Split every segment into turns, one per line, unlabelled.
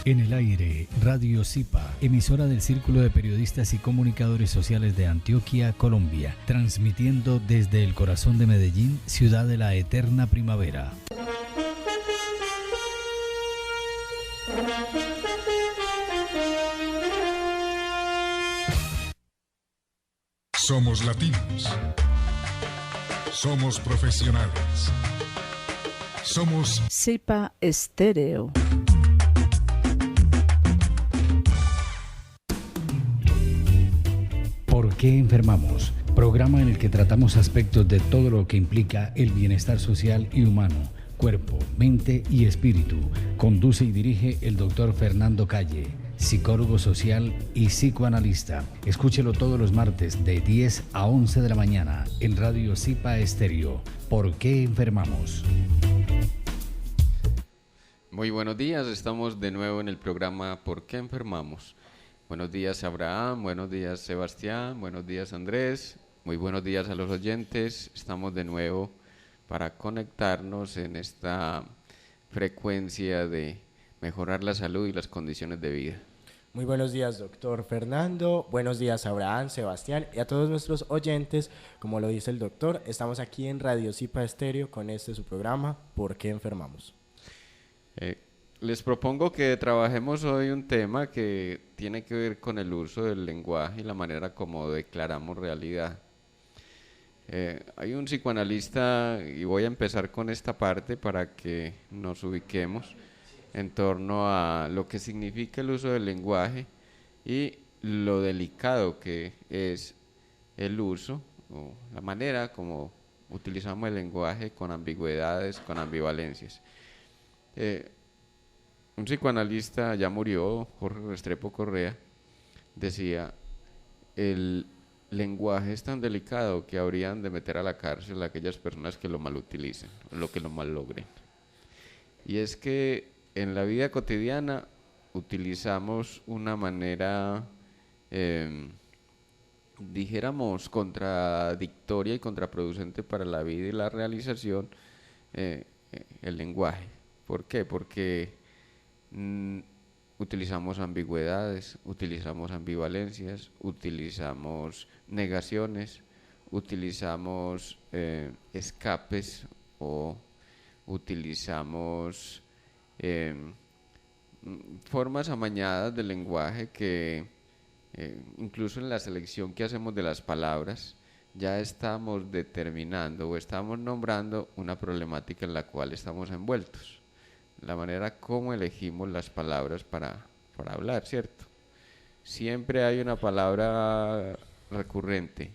En el aire, Radio Zipa, emisora del Círculo de Periodistas y Comunicadores Sociales de Antioquia, Colombia, transmitiendo desde el corazón de Medellín, ciudad de la eterna primavera.
Somos latinos. Somos profesionales. Somos
Zipa Estéreo.
¿Por qué enfermamos? Programa en el que tratamos aspectos de todo lo que implica el bienestar social y humano, cuerpo, mente y espíritu. Conduce y dirige el doctor Fernando Calle, psicólogo social y psicoanalista. Escúchelo todos los martes de 10 a 11 de la mañana en Radio Zipa Estéreo. ¿Por qué enfermamos?
Muy buenos días, estamos de nuevo en el programa ¿Por qué enfermamos? Buenos días Abraham, buenos días Sebastián, buenos días Andrés, muy buenos días a los oyentes. Estamos de nuevo para conectarnos en esta frecuencia de mejorar la salud y las condiciones de vida.
Muy buenos días, doctor Fernando. Buenos días, Abraham, Sebastián y a todos nuestros oyentes. Como lo dice el doctor, estamos aquí en Radio Zipa Estéreo con su programa ¿Por qué enfermamos?
Les propongo que trabajemos hoy un tema que tiene que ver con el uso del lenguaje y la manera como declaramos realidad. Hay un psicoanalista, y voy a empezar con esta parte para que nos ubiquemos en torno a lo que significa el uso del lenguaje y lo delicado que es el uso o la manera como utilizamos el lenguaje con ambigüedades, con ambivalencias. Un psicoanalista, ya murió, Jorge Restrepo Correa, decía: el lenguaje es tan delicado que habrían de meter a la cárcel a aquellas personas que lo malutilicen, lo que lo malogren. Y es que en la vida cotidiana utilizamos una manera, dijéramos, contradictoria y contraproducente para la vida y la realización, el lenguaje. ¿Por qué? Porque utilizamos ambigüedades, utilizamos ambivalencias, utilizamos negaciones, utilizamos escapes o utilizamos formas amañadas del lenguaje que incluso en la selección que hacemos de las palabras ya estamos determinando o estamos nombrando una problemática en la cual estamos envueltos. La manera como elegimos las palabras para hablar, ¿cierto? Siempre hay una palabra recurrente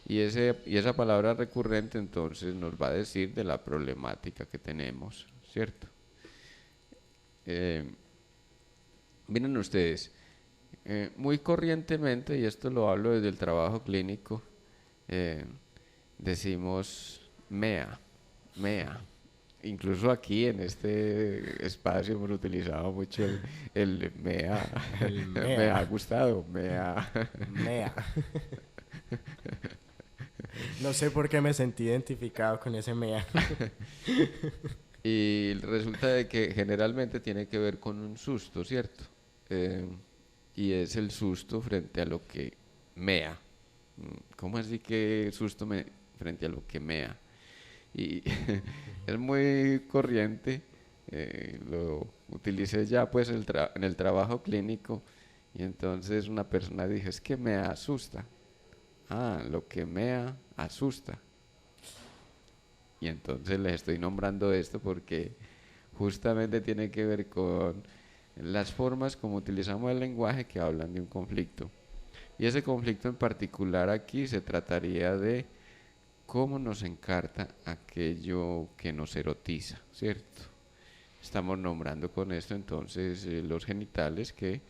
y esa palabra recurrente entonces nos va a decir de la problemática que tenemos, ¿cierto? Miren ustedes, muy corrientemente, y esto lo hablo desde el trabajo clínico, decimos mea. Incluso aquí en este espacio hemos utilizado mucho el mea. Me ha gustado, mea.
No sé por qué me sentí identificado con ese mea.
Y resulta de que generalmente tiene que ver con un susto, ¿cierto? Y es el susto frente a lo que mea. ¿Cómo así que susto frente a lo que mea? Y es muy corriente, lo utilicé ya pues en el trabajo clínico, y entonces una persona dijo: es que me asusta. Lo que me asusta. Y entonces les estoy nombrando esto porque justamente tiene que ver con las formas como utilizamos el lenguaje que hablan de un conflicto. Y ese conflicto en particular aquí se trataría de cómo nos encarta aquello que nos erotiza, ¿cierto? Estamos nombrando con esto entonces los genitales, que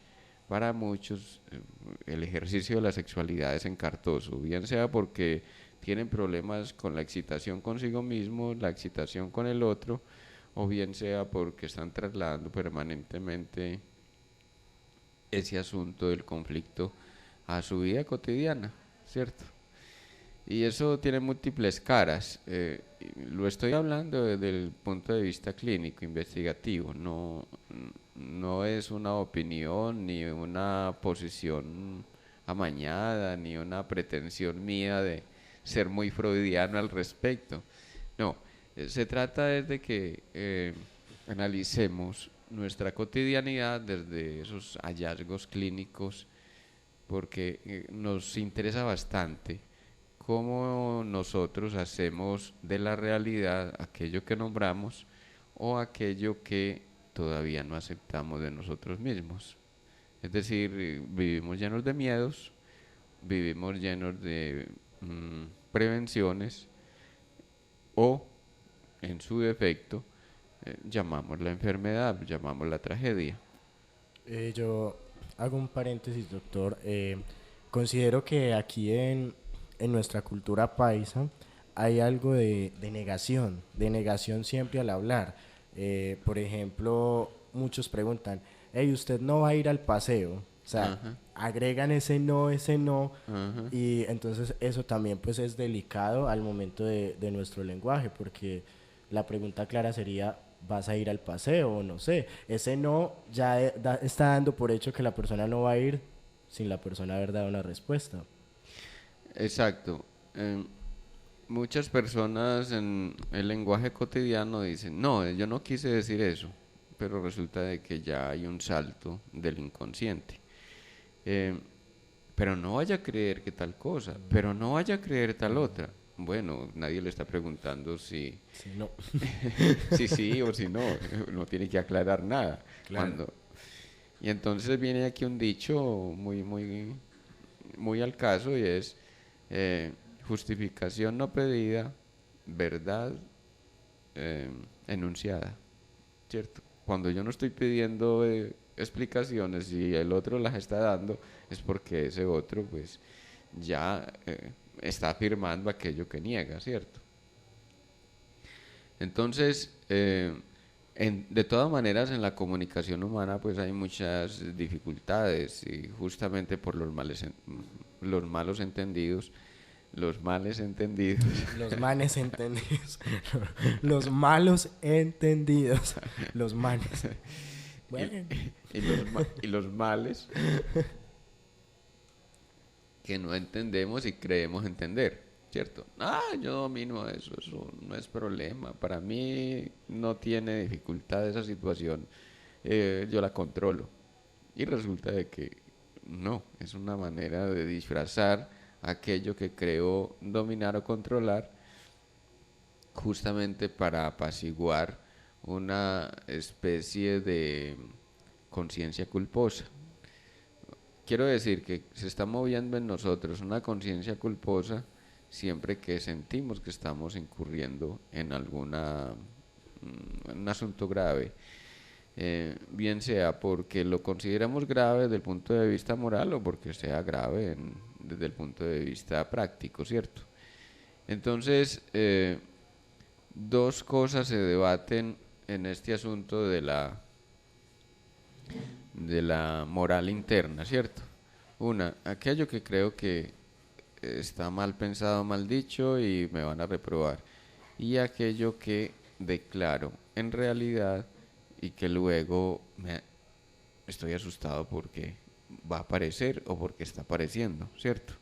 para muchos el ejercicio de la sexualidad es encartoso, bien sea porque tienen problemas con la excitación consigo mismo, la excitación con el otro, o bien sea porque están trasladando permanentemente ese asunto del conflicto a su vida cotidiana, ¿cierto? Y eso tiene múltiples caras. Lo estoy hablando desde el punto de vista clínico, investigativo. No es una opinión ni una posición amañada, ni una pretensión mía de ser muy freudiano al respecto. No, se trata de que analicemos nuestra cotidianidad desde esos hallazgos clínicos, porque nos interesa bastante cómo nosotros hacemos de la realidad aquello que nombramos o aquello que todavía no aceptamos de nosotros mismos. Es decir, vivimos llenos de miedos, vivimos llenos de prevenciones o, en su defecto, llamamos la enfermedad, llamamos la tragedia.
Yo hago un paréntesis, doctor. Considero que aquí en nuestra cultura paisa hay algo de negación siempre al hablar. Por ejemplo, muchos preguntan, hey, ¿usted no va a ir al paseo? O sea,
Ajá.
agregan ese no,
Ajá.
y entonces eso también pues es delicado al momento de nuestro lenguaje, porque la pregunta clara sería, ¿vas a ir al paseo o no sé? Ese no ya está dando por hecho que la persona no va a ir sin la persona haber dado una respuesta.
Exacto. Muchas personas en el lenguaje cotidiano dicen, no, yo no quise decir eso, pero resulta de que ya hay un salto del inconsciente. Pero no vaya a creer que tal cosa, pero no vaya a creer tal otra. Bueno, nadie le está preguntando si
Sí, no.
si sí o si no, no tiene que aclarar nada.
Claro.
Y entonces viene aquí un dicho muy al caso, y es justificación no pedida, verdad enunciada, ¿cierto? Cuando yo no estoy pidiendo explicaciones y el otro las está dando, es porque ese otro pues ya está afirmando aquello que niega, ¿cierto? Entonces, de todas maneras, en la comunicación humana pues hay muchas dificultades, y justamente por los malos entendidos, los males entendidos,
Los manes entendidos. Los malos entendidos. Los manes. Bueno.
y los males que no entendemos y creemos entender, ¿cierto? Yo domino eso no es problema, para mí no tiene dificultad esa situación, yo la controlo. Y resulta de que no, es una manera de disfrazar aquello que creo dominar o controlar, justamente para apaciguar una especie de conciencia culposa. Quiero decir que se está moviendo en nosotros una conciencia culposa siempre que sentimos que estamos incurriendo en un asunto grave, bien sea porque lo consideramos grave desde el punto de vista moral o porque sea grave desde el punto de vista práctico, ¿cierto? Entonces, dos cosas se debaten en este asunto de la moral interna, ¿cierto? Una, aquello que creo que está mal pensado, mal dicho y me van a reprobar. Y aquello que declaro en realidad y que luego estoy asustado porque va a aparecer o porque está apareciendo, ¿cierto?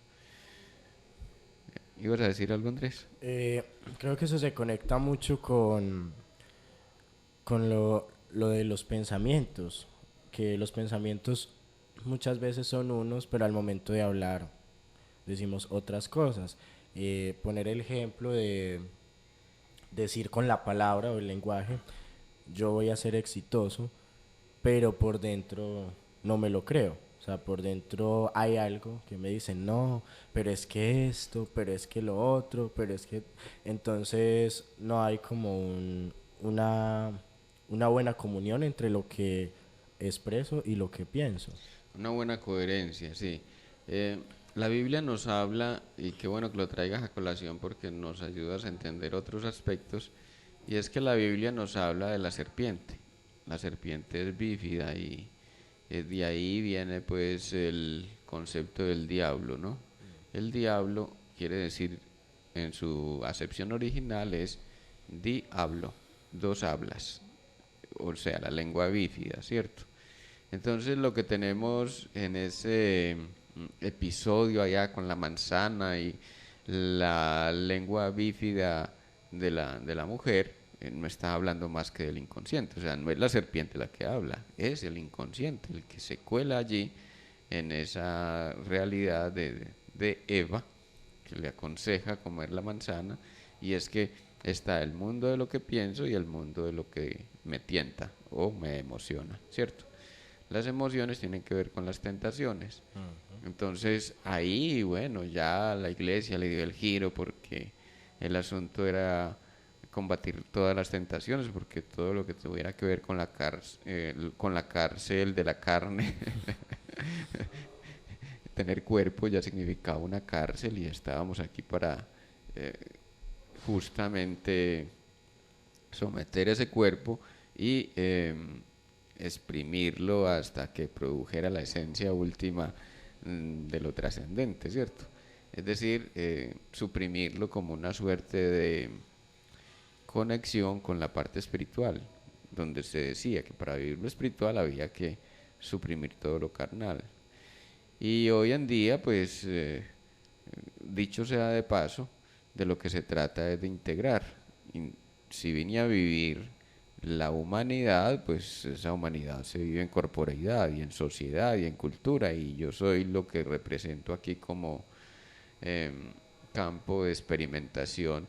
¿Ibas a decir algo, Andrés?
Creo que eso se conecta mucho con lo de los pensamientos, que los pensamientos muchas veces son unos, pero al momento de hablar decimos otras cosas. Poner el ejemplo de decir con la palabra o el lenguaje, yo voy a ser exitoso, pero por dentro no me lo creo. O sea, por dentro hay algo que me dice, no, pero es que esto, pero es que lo otro, pero es que... Entonces no hay como una buena comunión entre lo que expreso y lo que pienso.
Una buena coherencia, sí. La Biblia nos habla, y qué bueno que lo traigas a colación porque nos ayudas a entender otros aspectos, y es que la Biblia nos habla de la serpiente. La serpiente es bífida y de ahí viene pues el concepto del diablo, ¿no? El diablo quiere decir en su acepción original es di hablo, dos hablas, o sea, la lengua bífida, ¿cierto? Entonces lo que tenemos en ese episodio allá con la manzana y la lengua bífida de la mujer, no está hablando más que del inconsciente, o sea, no es la serpiente la que habla, es el inconsciente el que se cuela allí en esa realidad de Eva, que le aconseja comer la manzana, y es que está el mundo de lo que pienso y el mundo de lo que me tienta o me emociona, ¿cierto? Las emociones tienen que ver con las tentaciones. Entonces ahí, bueno, ya la iglesia le dio el giro porque el asunto era combatir todas las tentaciones, porque todo lo que tuviera que ver con con la cárcel de la carne, tener cuerpo ya significaba una cárcel, y estábamos aquí para justamente someter ese cuerpo y exprimirlo hasta que produjera la esencia última de lo trascendente, ¿cierto? Es decir, suprimirlo como una suerte de conexión con la parte espiritual, donde se decía que para vivir lo espiritual había que suprimir todo lo carnal. Y hoy en día, pues, dicho sea de paso, de lo que se trata es de integrar. Y si vine a vivir la humanidad, pues esa humanidad se vive en corporeidad y en sociedad y en cultura, y yo soy lo que represento aquí como campo de experimentación,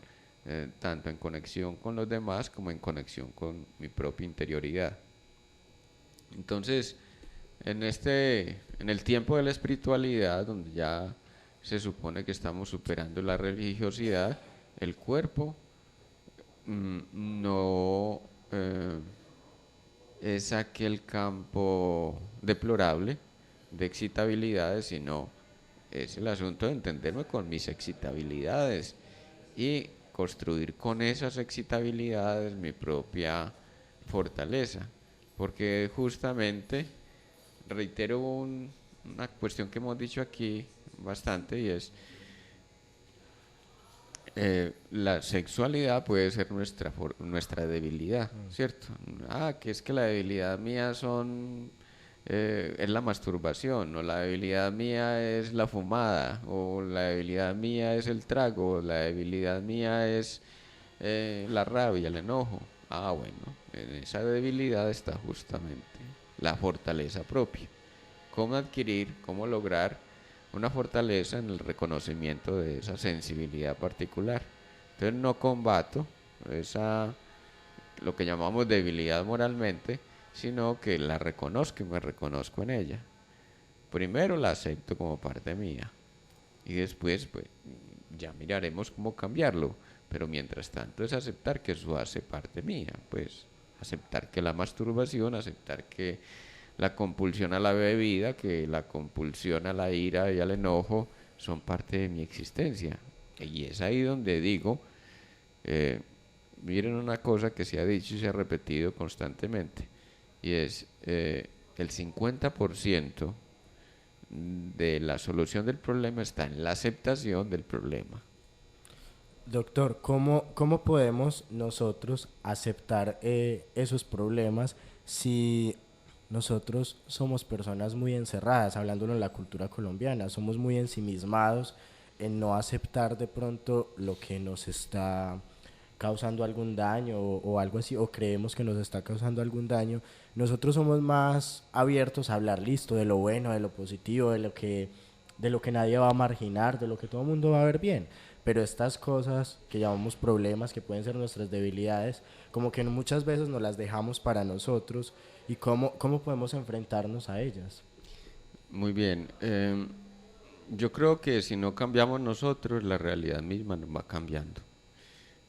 tanto en conexión con los demás como en conexión con mi propia interioridad. Entonces, en el tiempo de la espiritualidad, donde ya se supone que estamos superando la religiosidad, el cuerpo no es aquel campo deplorable de excitabilidades, sino es el asunto de entenderme con mis excitabilidades y construir con esas excitabilidades mi propia fortaleza, porque justamente, reitero una cuestión que hemos dicho aquí bastante, y es la sexualidad puede ser nuestra debilidad, ¿cierto? Que es que la debilidad mía es la masturbación, o la debilidad mía es la fumada, o la debilidad mía es el trago, o la debilidad mía es la rabia, el enojo. Bueno, en esa debilidad está justamente la fortaleza propia. ¿Cómo adquirir, cómo lograr una fortaleza en el reconocimiento de esa sensibilidad particular? Entonces no combato lo que llamamos debilidad moralmente, sino que la reconozco y me reconozco en ella. Primero la acepto como parte mía, y después pues ya miraremos cómo cambiarlo, pero mientras tanto es aceptar que eso hace parte mía, pues aceptar que la masturbación, aceptar que la compulsión a la bebida, que la compulsión a la ira y al enojo son parte de mi existencia. Y es ahí donde digo, miren una cosa que se ha dicho y se ha repetido constantemente, y es el 50% de la solución del problema está en la aceptación del problema.
Doctor, ¿cómo podemos nosotros aceptar esos problemas si nosotros somos personas muy encerradas, hablándolo en la cultura colombiana, somos muy ensimismados en no aceptar de pronto lo que nos está causando algún daño o algo así, o creemos que nos está causando algún daño? Nosotros somos más abiertos a hablar, listo, de lo bueno, de lo positivo, de lo que nadie va a marginar, de lo que todo el mundo va a ver bien. Pero estas cosas que llamamos problemas, que pueden ser nuestras debilidades, como que muchas veces nos las dejamos para nosotros. ¿Y cómo podemos enfrentarnos a ellas?
Muy bien. Yo creo que si no cambiamos nosotros, la realidad misma nos va cambiando.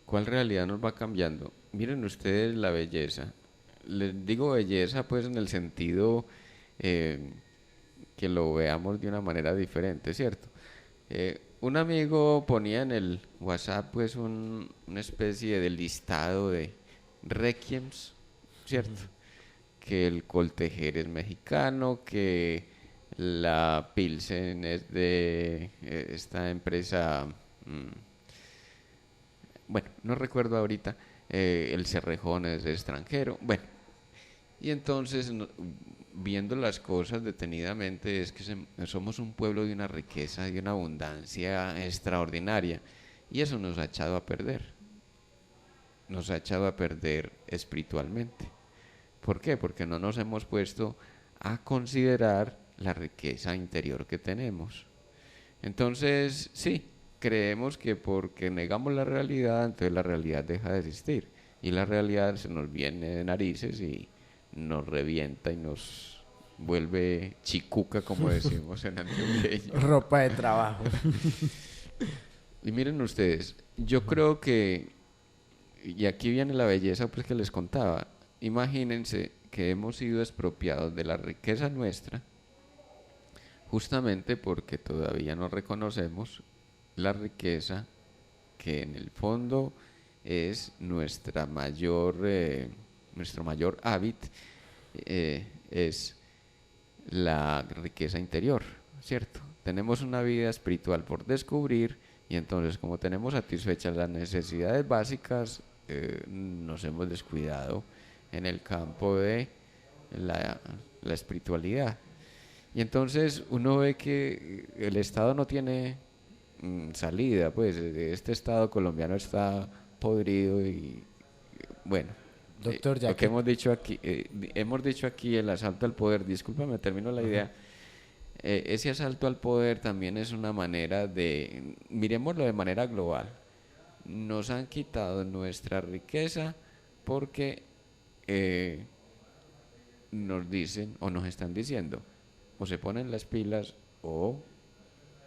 ¿Cuál realidad nos va cambiando? Miren ustedes la belleza. Les digo belleza pues en el sentido que lo veamos de una manera diferente, ¿cierto? Un amigo ponía en el WhatsApp pues una especie de listado de requiems, ¿cierto? Que el Coltejer es mexicano, que la Pilsen es de esta empresa bueno, no recuerdo ahorita, el Cerrejón es extranjero, bueno, y entonces viendo las cosas detenidamente es que somos un pueblo de una riqueza, de una abundancia extraordinaria, y eso nos ha echado a perder, nos ha echado a perder espiritualmente. ¿Por qué? Porque no nos hemos puesto a considerar la riqueza interior que tenemos. Entonces, sí, creemos que porque negamos la realidad, entonces la realidad deja de existir. Y la realidad se nos viene de narices y nos revienta y nos vuelve chicuca, como decimos en antioqueño.
Ropa de trabajo.
Y miren ustedes, yo creo que, y aquí viene la belleza pues que les contaba, imagínense que hemos sido expropiados de la riqueza nuestra justamente porque todavía no reconocemos la riqueza que en el fondo es nuestro mayor hábito, es la riqueza interior, ¿cierto? Tenemos una vida espiritual por descubrir y entonces como tenemos satisfechas las necesidades básicas, nos hemos descuidado en el campo de la espiritualidad. Y entonces uno ve que el Estado no tiene salida, pues este Estado colombiano está podrido y bueno,
Doctor, ya
lo que hemos dicho aquí, el asalto al poder, discúlpame, termino la idea, ese asalto al poder también es una manera de, miremoslo de manera global, nos han quitado nuestra riqueza porque nos dicen o nos están diciendo, o se ponen las pilas o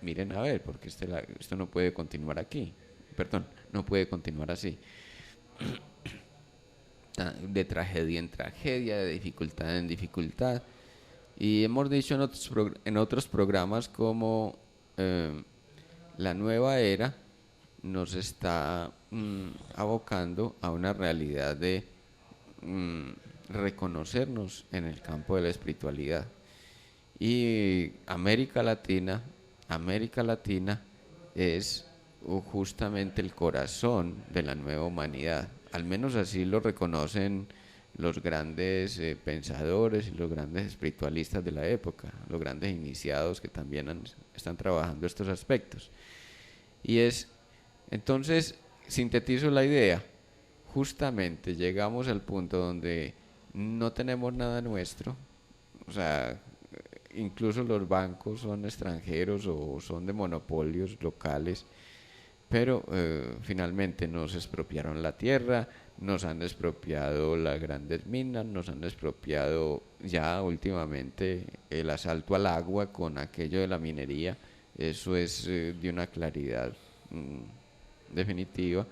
miren a ver, porque esto no puede continuar aquí, no puede continuar así. De tragedia en tragedia, de dificultad en dificultad. Y hemos dicho en otros programas como la nueva era nos está abocando a una realidad de reconocernos en el campo de la espiritualidad. Y América Latina es justamente el corazón de la nueva humanidad. Al menos así lo reconocen los grandes pensadores y los grandes espiritualistas de la época, los grandes iniciados que también están trabajando estos aspectos. Y entonces, sintetizo la idea, justamente llegamos al punto donde no tenemos nada nuestro, o sea, incluso los bancos son extranjeros o son de monopolios locales, pero finalmente nos expropiaron la tierra, nos han expropiado las grandes minas, nos han expropiado ya últimamente el asalto al agua con aquello de la minería, eso es de una claridad definitiva,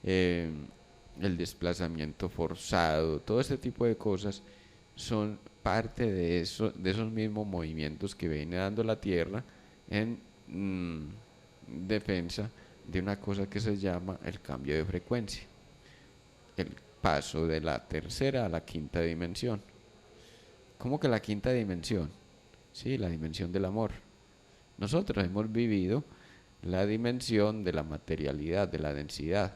el desplazamiento forzado, todo este tipo de cosas son parte de esos mismos movimientos que viene dando la tierra en defensa de una cosa que se llama el cambio de frecuencia, el paso de la tercera a la quinta dimensión. ¿Cómo que la quinta dimensión? Sí, la dimensión del amor. Nosotros hemos vivido la dimensión de la materialidad, de la densidad.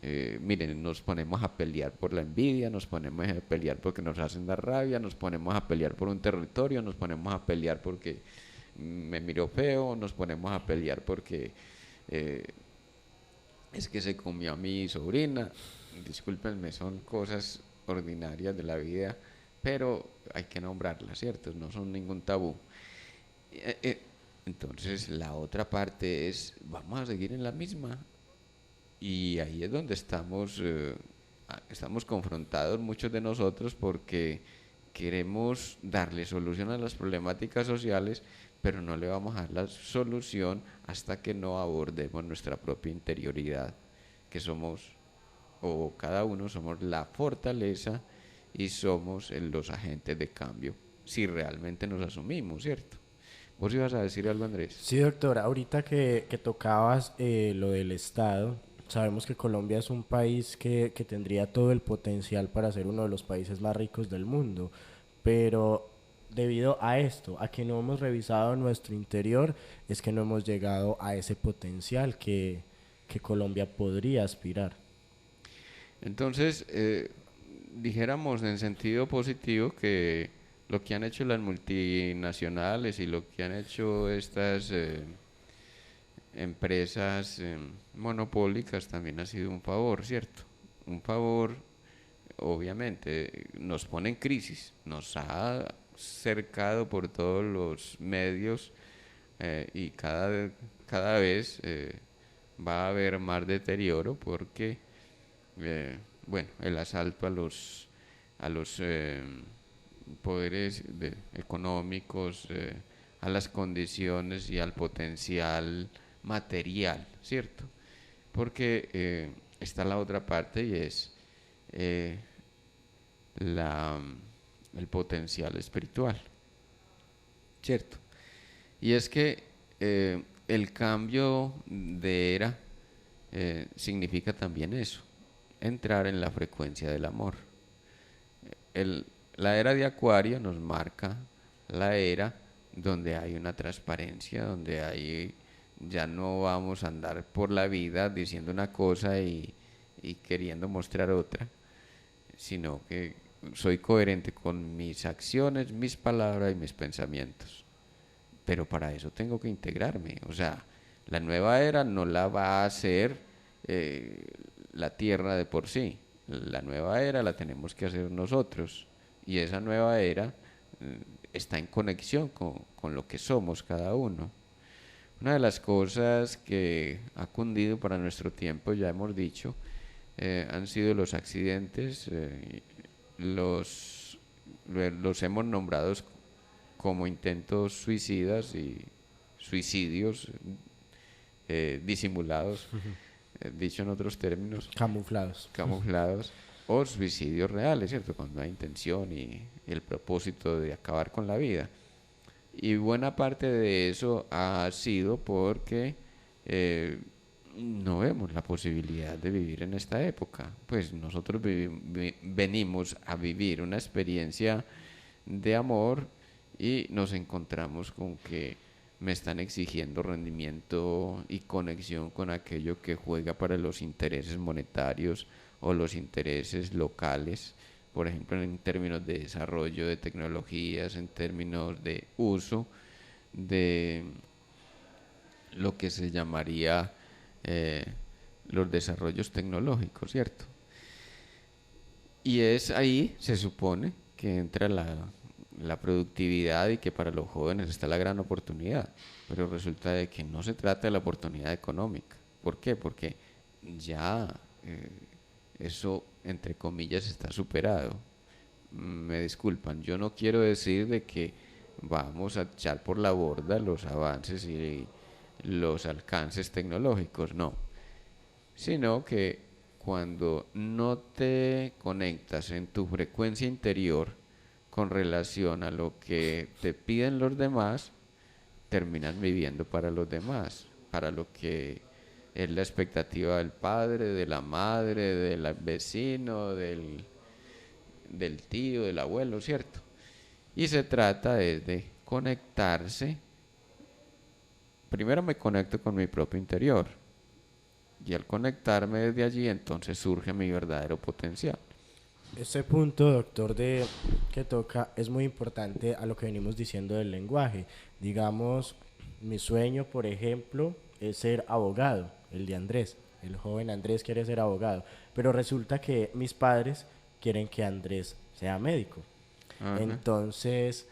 Miren, nos ponemos a pelear por la envidia, nos ponemos a pelear porque nos hacen dar rabia, nos ponemos a pelear por un territorio, nos ponemos a pelear porque me miró feo, nos ponemos a pelear porque es que se comió a mi sobrina. Discúlpenme, son cosas ordinarias de la vida, pero hay que nombrarlas, ¿cierto? No son ningún tabú. Entonces la otra parte es, vamos a seguir en la misma. Y ahí es donde estamos confrontados muchos de nosotros porque queremos darle solución a las problemáticas sociales, pero no le vamos a dar la solución hasta que no abordemos nuestra propia interioridad, que somos, o cada uno somos la fortaleza y somos los agentes de cambio, si realmente nos asumimos, ¿cierto? ¿Vos ibas a decir algo, Andrés?
Sí, doctor, ahorita que tocabas lo del Estado, sabemos que Colombia es un país que tendría todo el potencial para ser uno de los países más ricos del mundo, pero debido a esto, a que no hemos revisado nuestro interior, es que no hemos llegado a ese potencial que que Colombia podría aspirar.
Entonces, dijéramos en sentido positivo que lo que han hecho las multinacionales y lo que han hecho estas empresas monopólicas también ha sido un favor, ¿cierto? Un favor, obviamente, nos pone en crisis, nos ha cercado por todos los medios y cada vez va a haber más deterioro porque, bueno, el asalto a los poderes económicos, a las condiciones y al potencial material, ¿cierto? Porque está la otra parte y es el potencial espiritual, ¿cierto? Y es que el cambio de era significa también eso, entrar en la frecuencia del amor. La era de Acuario nos marca la era donde hay una transparencia, donde ya no vamos a andar por la vida diciendo una cosa y queriendo mostrar otra, sino que soy coherente con mis acciones, mis palabras y mis pensamientos. Pero para eso tengo que integrarme. O sea, la nueva era no la va a hacer la Tierra de por sí. La nueva era la tenemos que hacer nosotros. Y esa nueva era está en conexión con lo que somos cada uno. Una de las cosas que ha cundido para nuestro tiempo, ya hemos dicho, han sido los accidentes. Los hemos nombrado como intentos suicidas y suicidios disimulados, dicho en otros términos, camuflados, o suicidios reales, ¿cierto? Cuando hay intención y el propósito de acabar con la vida. Y buena parte de eso ha sido porque no vemos la posibilidad de vivir en esta época. Pues nosotros venimos a vivir una experiencia de amor y nos encontramos con que me están exigiendo rendimiento y conexión con aquello que juega para los intereses monetarios o los intereses locales, por ejemplo en términos de desarrollo de tecnologías, en términos de uso de lo que se llamaría los desarrollos tecnológicos, ¿cierto? Y es ahí, se supone, que entra la productividad y que para los jóvenes está la gran oportunidad, pero resulta de que no se trata de la oportunidad económica. ¿Por qué? Porque ya eso, entre comillas, está superado. Me disculpan, yo no quiero decir de que vamos a echar por la borda los avances y los alcances tecnológicos, no, sino que cuando no te conectas en tu frecuencia interior con relación a lo que te piden los demás, terminas viviendo para los demás, para lo que es la expectativa del padre, de la madre, del vecino, del tío, del abuelo, ¿cierto? Y se trata de conectarse. Primero me conecto con mi propio interior y al conectarme desde allí entonces surge mi verdadero potencial.
Este punto, doctor, que toca es muy importante a lo que venimos diciendo del lenguaje. Digamos, mi sueño, por ejemplo, es ser abogado, el de Andrés. El joven Andrés quiere ser abogado, pero resulta que mis padres quieren que Andrés sea médico. Ajá. Entonces,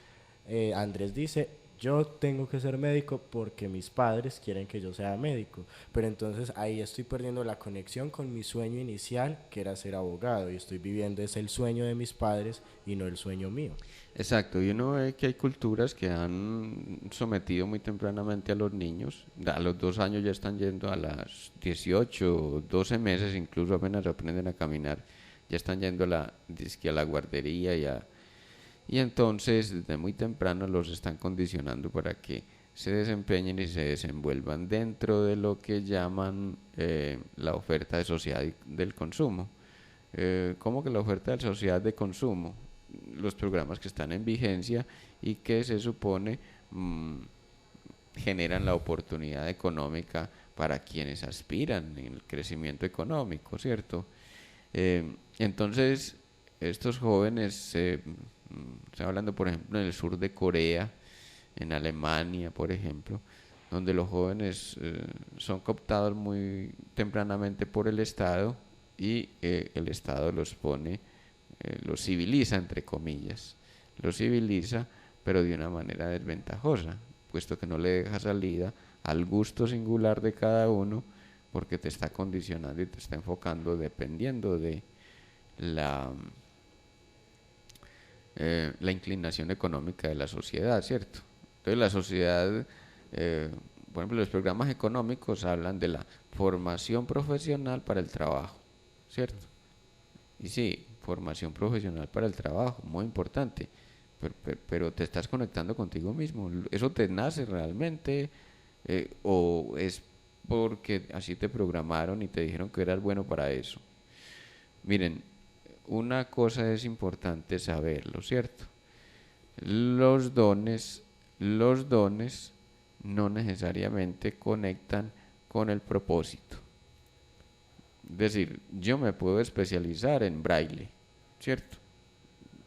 Andrés dice, yo tengo que ser médico porque mis padres quieren que yo sea médico, pero entonces ahí estoy perdiendo la conexión con mi sueño inicial, que era ser abogado, y estoy viviendo es el sueño de mis padres y no el sueño mío.
Exacto, y uno ve que hay culturas que han sometido muy tempranamente a los niños, a los 2 años ya están yendo, a las 18, 12 meses incluso apenas aprenden a caminar, ya están yendo a la guardería y entonces desde muy temprano los están condicionando para que se desempeñen y se desenvuelvan dentro de lo que llaman la oferta de sociedad del consumo. ¿Cómo que la oferta de sociedad de consumo? Los programas que están en vigencia y que se supone generan la oportunidad económica para quienes aspiran en el crecimiento económico, ¿cierto? Entonces, estos jóvenes, estoy hablando por ejemplo en el sur de Corea, en Alemania, por ejemplo, donde los jóvenes son cooptados muy tempranamente por el Estado y el Estado los pone, los civiliza, entre comillas, los civiliza, pero de una manera desventajosa, puesto que no le deja salida al gusto singular de cada uno, porque te está condicionando y te está enfocando dependiendo de la inclinación económica de la sociedad, ¿cierto? Entonces la sociedad, por ejemplo, los programas económicos hablan de la formación profesional para el trabajo, ¿cierto? Y sí, formación profesional para el trabajo, muy importante, pero te estás conectando contigo mismo. ¿Eso te nace realmente? ¿O es porque así te programaron y te dijeron que eras bueno para eso? Miren, una cosa es importante saberlo, ¿cierto? Los dones no necesariamente conectan con el propósito. Es decir, yo me puedo especializar en braille, ¿cierto?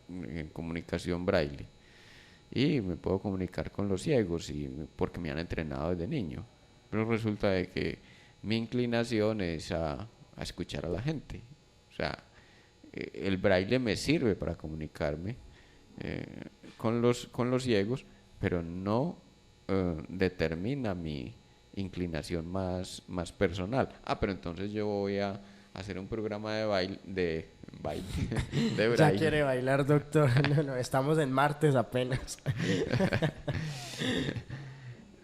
En comunicación braille. Y me puedo comunicar con los ciegos porque me han entrenado desde niño. Pero resulta de que mi inclinación es a escuchar a la gente. O sea, el braille me sirve para comunicarme con los ciegos, pero no determina mi inclinación más personal. Pero entonces yo voy a hacer un programa de baile, de braille.
Ya quiere bailar, doctor. No, estamos en martes apenas.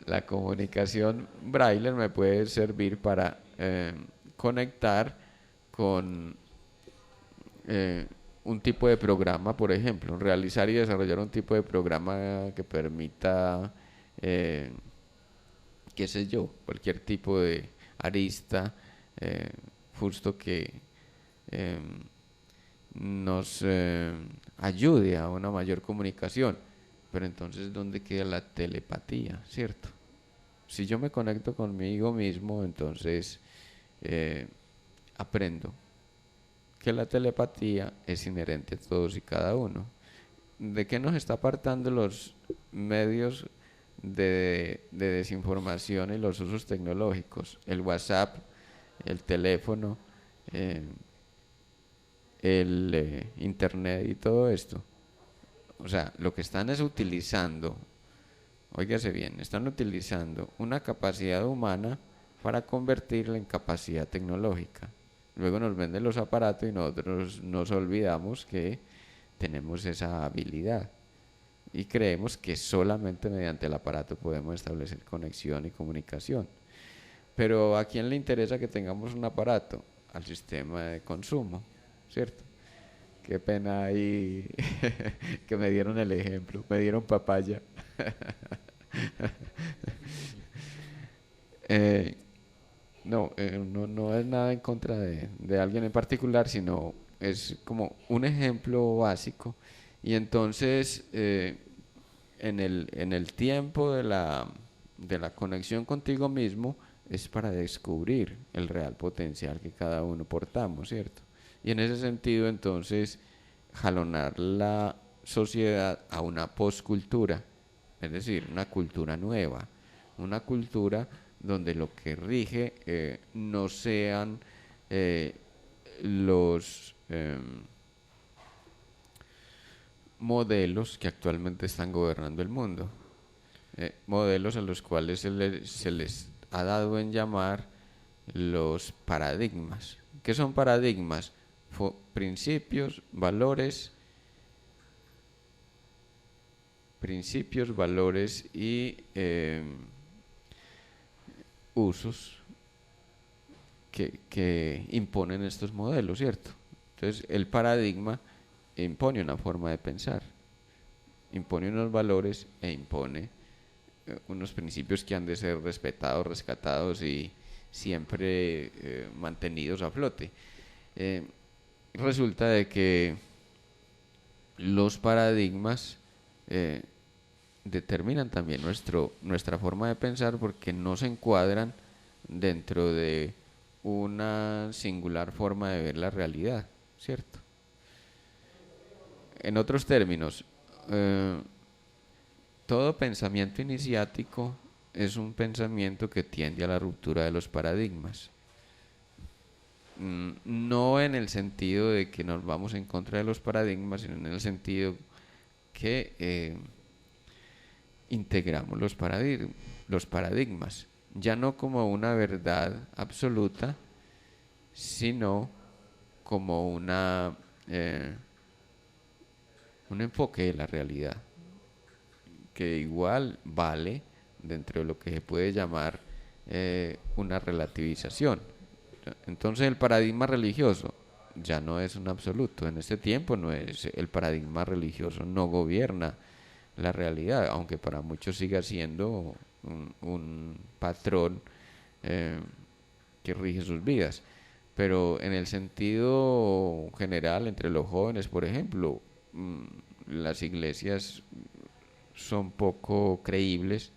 La comunicación braille me puede servir para conectar con un tipo de programa, por ejemplo, realizar y desarrollar un tipo de programa que permita, qué sé yo, cualquier tipo de arista, justo que nos ayude a una mayor comunicación. Pero entonces, ¿dónde queda la telepatía, cierto? Si yo me conecto conmigo mismo, entonces aprendo que la telepatía es inherente a todos y cada uno. ¿De qué nos está apartando los medios de desinformación y los usos tecnológicos? El WhatsApp, el teléfono, el internet y todo esto. O sea, lo que están es utilizando, óigase bien, están utilizando una capacidad humana para convertirla en capacidad tecnológica. Luego nos venden los aparatos y nosotros nos olvidamos que tenemos esa habilidad y creemos que solamente mediante el aparato podemos establecer conexión y comunicación. Pero ¿a quién le interesa que tengamos un aparato? Al sistema de consumo, ¿cierto? Qué pena ahí que me dieron el ejemplo, me dieron papaya. No es nada en contra de alguien en particular, sino es como un ejemplo básico. Y entonces, en el tiempo de la conexión contigo mismo, es para descubrir el real potencial que cada uno portamos, ¿cierto? Y en ese sentido, entonces, jalonar la sociedad a una poscultura, es decir, una cultura nueva, una cultura donde lo que rige no sean los modelos que actualmente están gobernando el mundo, modelos a los cuales se les ha dado en llamar los paradigmas. ¿Qué son paradigmas? Principios, valores y usos que imponen estos modelos, ¿cierto? Entonces, el paradigma impone una forma de pensar, impone unos valores e impone unos principios que han de ser respetados, rescatados y siempre mantenidos a flote. Resulta de que los paradigmas determinan también nuestra forma de pensar, porque no se encuadran dentro de una singular forma de ver la realidad, ¿cierto? En otros términos, todo pensamiento iniciático es un pensamiento que tiende a la ruptura de los paradigmas. No en el sentido de que nos vamos en contra de los paradigmas, sino en el sentido que integramos los paradigmas, ya no como una verdad absoluta, sino como un enfoque de la realidad, que igual vale dentro de lo que se puede llamar una relativización. Entonces el paradigma religioso ya no es un absoluto. En este tiempo no es, el paradigma religioso no gobierna la realidad, aunque para muchos siga siendo un patrón que rige sus vidas. Pero en el sentido general, entre los jóvenes, por ejemplo, las iglesias son poco creíbles,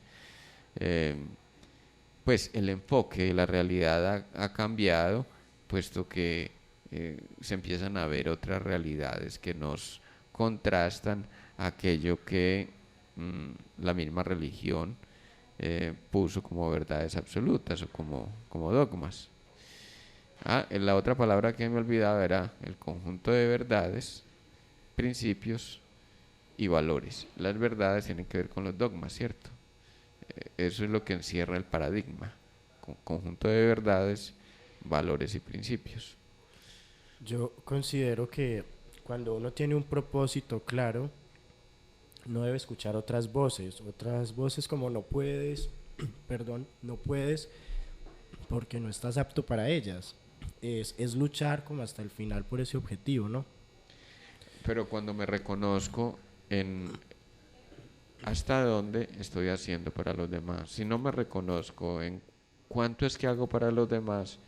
pues el enfoque de la realidad ha cambiado, puesto que se empiezan a ver otras realidades que nos contrastan aquello que la misma religión puso como verdades absolutas o como dogmas. La otra palabra que me olvidaba era el conjunto de verdades, principios y valores. Las verdades tienen que ver con los dogmas, ¿cierto? Eso es lo que encierra el paradigma, conjunto de verdades, valores y principios.
Yo considero que cuando uno tiene un propósito claro, no debe escuchar otras voces como no puedes, perdón, no puedes porque no estás apto para ellas. Es luchar como hasta el final por ese objetivo, ¿no?
Pero cuando me reconozco en hasta dónde estoy haciendo para los demás, si no me reconozco en cuánto es que hago para los demás,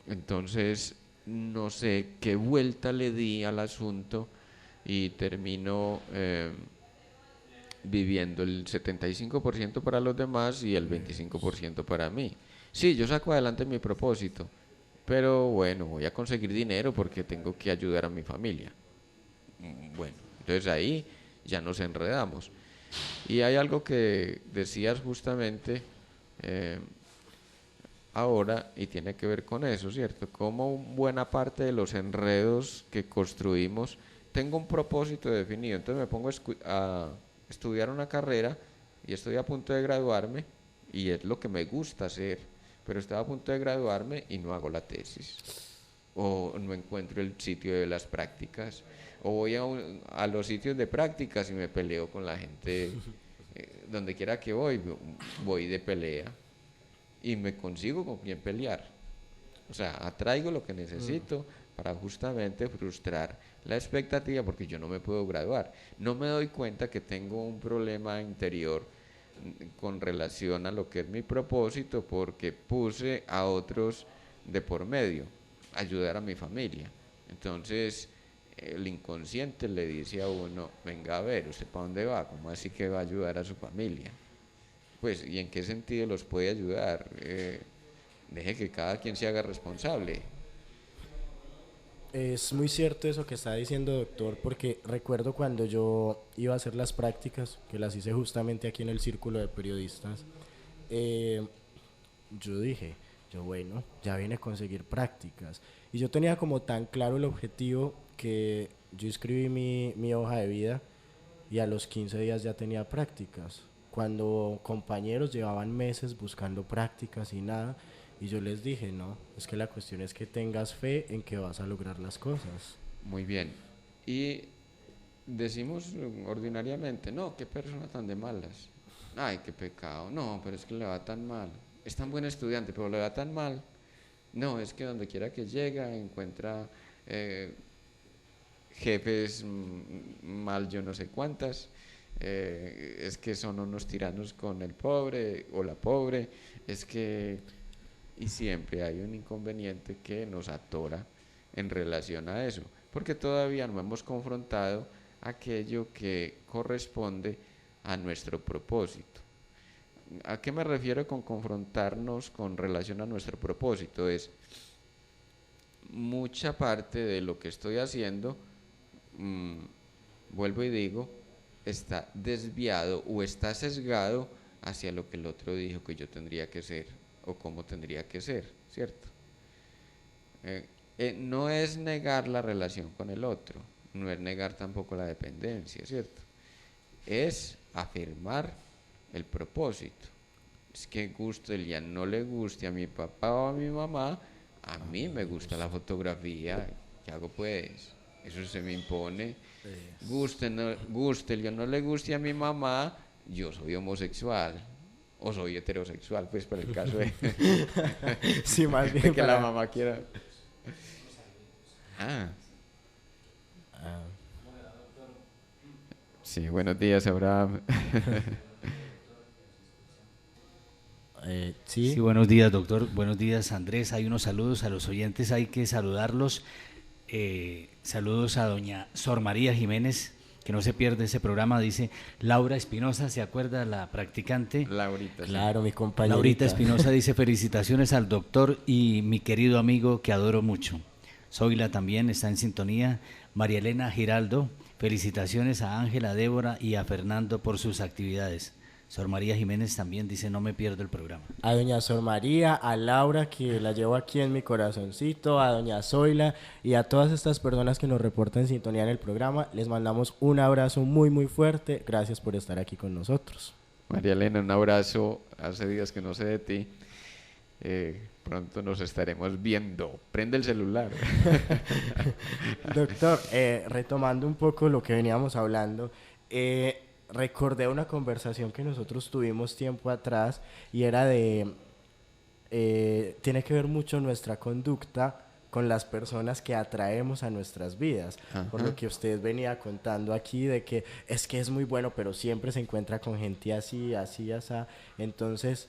entonces no sé qué vuelta le di al asunto y termino viviendo el 75% para los demás y el 25% para mí. Sí, yo saco adelante mi propósito, pero bueno, voy a conseguir dinero porque tengo que ayudar a mi familia. Bueno, entonces ahí ya nos enredamos. Y hay algo que decías justamente ahora y tiene que ver con eso, ¿cierto? Como buena parte de los enredos que construimos, tengo un propósito definido, entonces me pongo a estudiar una carrera y estoy a punto de graduarme y es lo que me gusta hacer, pero estoy a punto de graduarme y no hago la tesis, o no encuentro el sitio de las prácticas, o voy a los sitios de prácticas y me peleo con la gente, donde quiera que voy de pelea y me consigo con quien pelear. O sea, atraigo lo que necesito para justamente frustrar la expectativa, porque yo no me puedo graduar. No me doy cuenta que tengo un problema interior con relación a lo que es mi propósito, porque puse a otros de por medio, ayudar a mi familia. Entonces el inconsciente le dice a uno, venga a ver, ¿usted para dónde va? ¿Cómo así que va a ayudar a su familia? Pues, ¿y en qué sentido los puede ayudar? Deje que cada quien se haga responsable.
Es muy cierto eso que está diciendo, doctor, porque recuerdo cuando yo iba a hacer las prácticas, que las hice justamente aquí en el círculo de periodistas, yo dije, bueno, ya vine a conseguir prácticas. Y yo tenía como tan claro el objetivo que yo escribí mi hoja de vida y a los 15 días ya tenía prácticas. Cuando compañeros llevaban meses buscando prácticas y nada, y yo les dije, no, es que la cuestión es que tengas fe en que vas a lograr las cosas.
Muy bien. Y decimos ordinariamente, no, qué persona tan de malas. Ay, qué pecado. No, pero es que le va tan mal. Es tan buen estudiante, pero le va tan mal. No, es que donde quiera que llega encuentra jefes mal yo no sé cuántas. Es que son unos tiranos con el pobre o la pobre. Es que... Y siempre hay un inconveniente que nos atora en relación a eso, porque todavía no hemos confrontado aquello que corresponde a nuestro propósito. ¿A qué me refiero con confrontarnos con relación a nuestro propósito? Es mucha parte de lo que estoy haciendo, vuelvo y digo, está desviado o está sesgado hacia lo que el otro dijo que yo tendría que ser o cómo tendría que ser, ¿cierto? No es negar la relación con el otro, no es negar tampoco la dependencia, ¿cierto? Es afirmar el propósito. Es que guste, ya no le guste a mi papá o a mi mamá, a mí me gusta la fotografía, ¿qué hago pues? Eso se me impone. Guste, no, guste, yo no le guste a mi mamá, yo soy homosexual o soy heterosexual, pues para el caso de,
Sí, más
de
bien
que
para...
la mamá quiera. Sí, buenos días, Abraham.
sí,
Sí, buenos días, doctor. Buenos días, Andrés. Hay unos saludos a los oyentes, hay que saludarlos. Saludos a doña Sor María Jiménez, que no se pierde ese programa. Dice Laura Espinosa, ¿se acuerda la practicante?
Laurita.
claro, mi compañerita.
Laurita Espinosa dice felicitaciones al doctor y mi querido amigo que adoro mucho. Zoila también está en sintonía. María Elena Giraldo, felicitaciones a Ángela, Débora y a Fernando por sus actividades. Sor María Jiménez también dice no me pierdo el programa.
A doña Sor María, a Laura, que la llevo aquí en mi corazoncito, a doña Zoila y a todas estas personas que nos reportan sintonía en el programa, les mandamos un abrazo muy muy fuerte. Gracias por estar aquí con nosotros.
María Elena, un abrazo. Hace días que no sé de ti. Pronto nos estaremos viendo. Prende el celular.
Doctor, retomando un poco lo que veníamos hablando, recordé una conversación que nosotros tuvimos tiempo atrás y era tiene que ver mucho nuestra conducta con las personas que atraemos a nuestras vidas.
Ajá.
Por lo que usted venía contando aquí de que es muy bueno, pero siempre se encuentra con gente así, así, así. Entonces,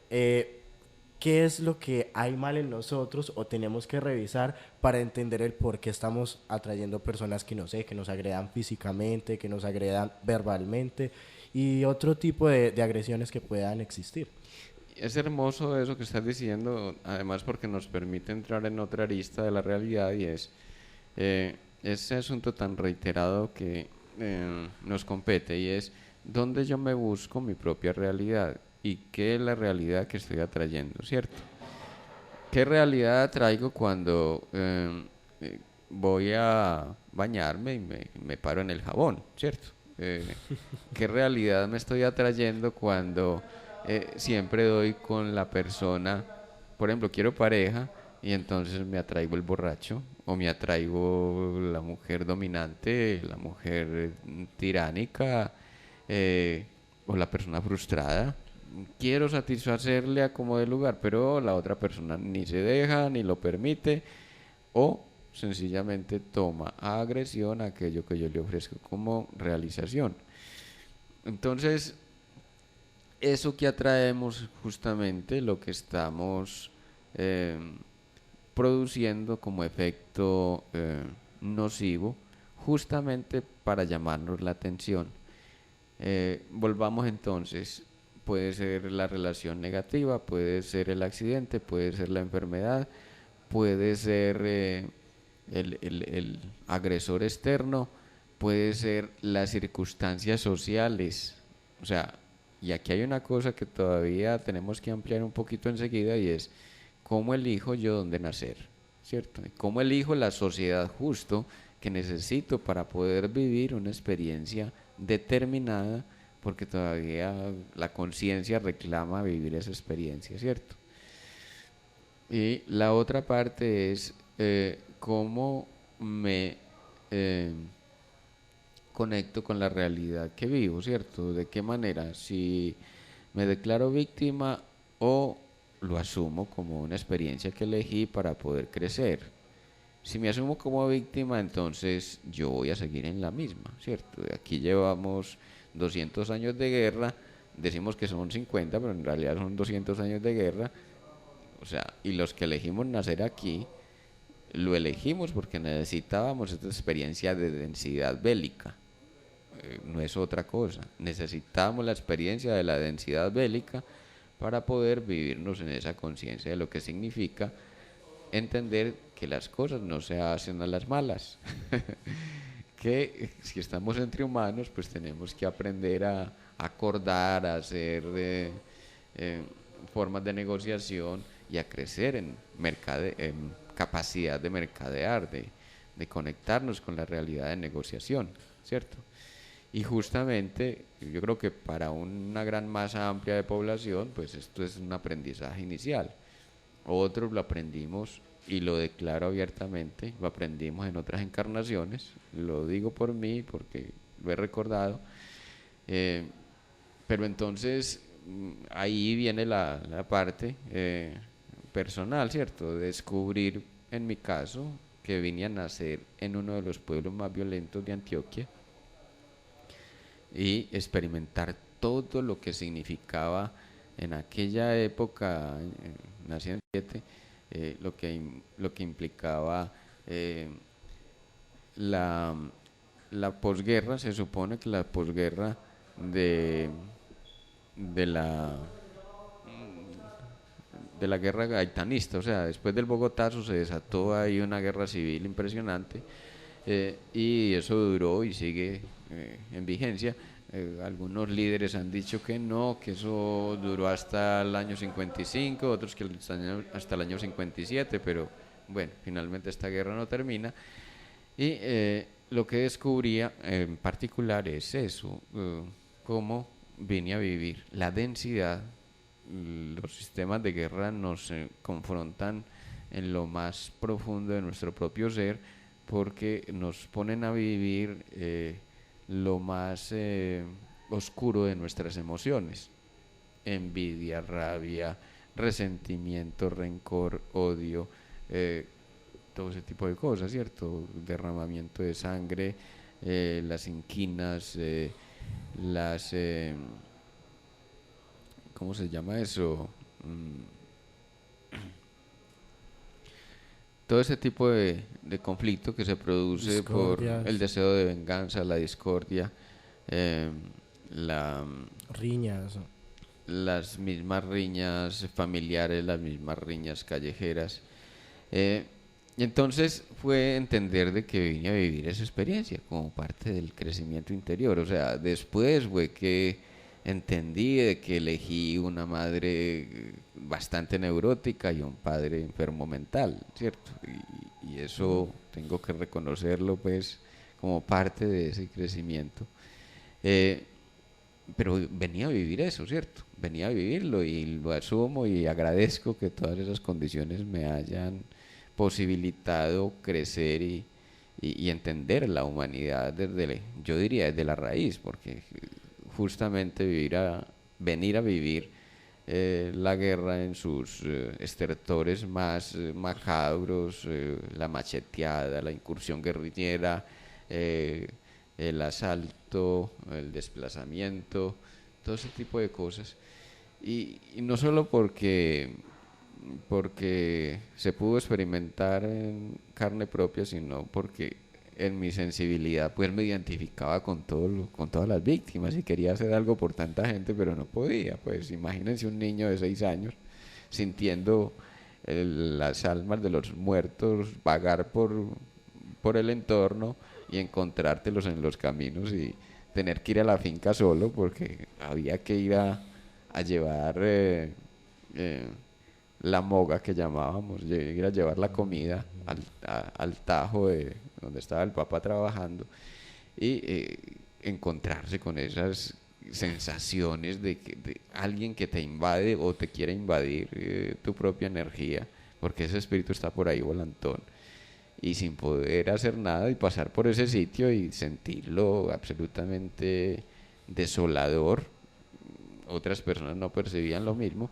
¿qué es lo que hay mal en nosotros o tenemos que revisar para entender el por qué estamos atrayendo personas que no sé, que nos agredan físicamente, que nos agredan verbalmente y otro tipo de agresiones que puedan existir?
Es hermoso eso que estás diciendo, además porque nos permite entrar en otra arista de la realidad y es ese asunto tan reiterado que nos compete y es dónde yo me busco mi propia realidad y qué es la realidad que estoy atrayendo, ¿cierto? ¿Qué realidad atraigo cuando voy a bañarme y me paro en el jabón, ¿cierto? ¿Qué realidad me estoy atrayendo cuando siempre doy con la persona, por ejemplo, quiero pareja y entonces me atraigo el borracho o me atraigo la mujer dominante, la mujer tiránica o la persona frustrada? Quiero satisfacerle a como de lugar, pero la otra persona ni se deja, ni lo permite, o sencillamente toma a agresión aquello que yo le ofrezco como realización. Entonces, eso que atraemos justamente lo que estamos produciendo como efecto nocivo, justamente para llamarnos la atención. Volvamos entonces. Puede ser la relación negativa, puede ser el accidente, puede ser la enfermedad, puede ser el agresor externo, puede ser las circunstancias sociales. O sea, y aquí hay una cosa que todavía tenemos que ampliar un poquito enseguida y es cómo elijo yo dónde nacer, ¿cierto? Cómo elijo la sociedad justo que necesito para poder vivir una experiencia determinada, porque todavía la conciencia reclama vivir esa experiencia, ¿cierto? Y la otra parte es cómo me conecto con la realidad que vivo, ¿cierto? ¿De qué manera? Si me declaro víctima o lo asumo como una experiencia que elegí para poder crecer. Si me asumo como víctima, entonces yo voy a seguir en la misma, ¿cierto? Aquí llevamos 200 años de guerra, decimos que son 50, pero en realidad son 200 años de guerra, o sea, y los que elegimos nacer aquí, lo elegimos porque necesitábamos esta experiencia de densidad bélica, no es otra cosa. Necesitamos la experiencia de la densidad bélica para poder vivirnos en esa conciencia de lo que significa entender que las cosas no se hacen a las malas. Que si estamos entre humanos, pues tenemos que aprender a acordar, a hacer formas de negociación y a crecer en capacidad de mercadear, de conectarnos con la realidad de negociación, ¿cierto? Y justamente yo creo que para una gran masa amplia de población, pues esto es un aprendizaje inicial. Otros lo aprendimos, y lo declaro abiertamente, lo aprendimos en otras encarnaciones, lo digo por mí porque lo he recordado, pero entonces ahí viene la parte personal, ¿cierto? Descubrir, en mi caso, que vine a nacer en uno de los pueblos más violentos de Antioquia y experimentar todo lo que significaba en aquella época, nací en 7, lo que implicaba la posguerra. Se supone que la posguerra de la guerra gaitanista, o sea, después del Bogotazo se desató ahí una guerra civil impresionante, y eso duró y sigue en vigencia. Algunos líderes han dicho que no, que eso duró hasta el año 55, otros que hasta el año 57, pero bueno, finalmente esta guerra no termina. Y lo que descubría en particular es eso, cómo vine a vivir la densidad. Los sistemas de guerra nos confrontan en lo más profundo de nuestro propio ser, porque nos ponen a vivir lo más oscuro de nuestras emociones: envidia, rabia, resentimiento, rencor, odio, todo ese tipo de cosas, ¿cierto? Derramamiento de sangre, las inquinas, ¿cómo se llama eso? Todo ese tipo de conflicto que se produce por el deseo de venganza, la discordia,
riñas,
las mismas riñas familiares, las mismas riñas callejeras. Y entonces fue entender de que vine a vivir esa experiencia como parte del crecimiento interior. O sea, después fue que entendí de que elegí una madre bastante neurótica y un padre enfermo mental, ¿cierto? Y eso tengo que reconocerlo, pues, como parte de ese crecimiento. Pero venía a vivir eso, ¿cierto? Venía a vivirlo y lo asumo y agradezco que todas esas condiciones me hayan posibilitado crecer y entender la humanidad desde, yo diría, desde la raíz, porque justamente venir a vivir la guerra en sus estertores más macabros, la macheteada, la incursión guerrillera, el asalto, el desplazamiento, todo ese tipo de cosas. Y no solo porque se pudo experimentar en carne propia, sino porque en mi sensibilidad pues me identificaba con todas las víctimas y quería hacer algo por tanta gente, pero no podía. Pues imagínense un niño de 6 años sintiendo las almas de los muertos vagar por el entorno y encontrártelos en los caminos y tener que ir a la finca solo porque había que ir a llevar la moga que llamábamos, ir a llevar la comida al tajo de donde estaba el papá trabajando, y encontrarse con esas sensaciones de alguien que te invade o te quiere invadir tu propia energía, porque ese espíritu está por ahí volantón, y sin poder hacer nada y pasar por ese sitio y sentirlo absolutamente desolador. Otras personas no percibían lo mismo,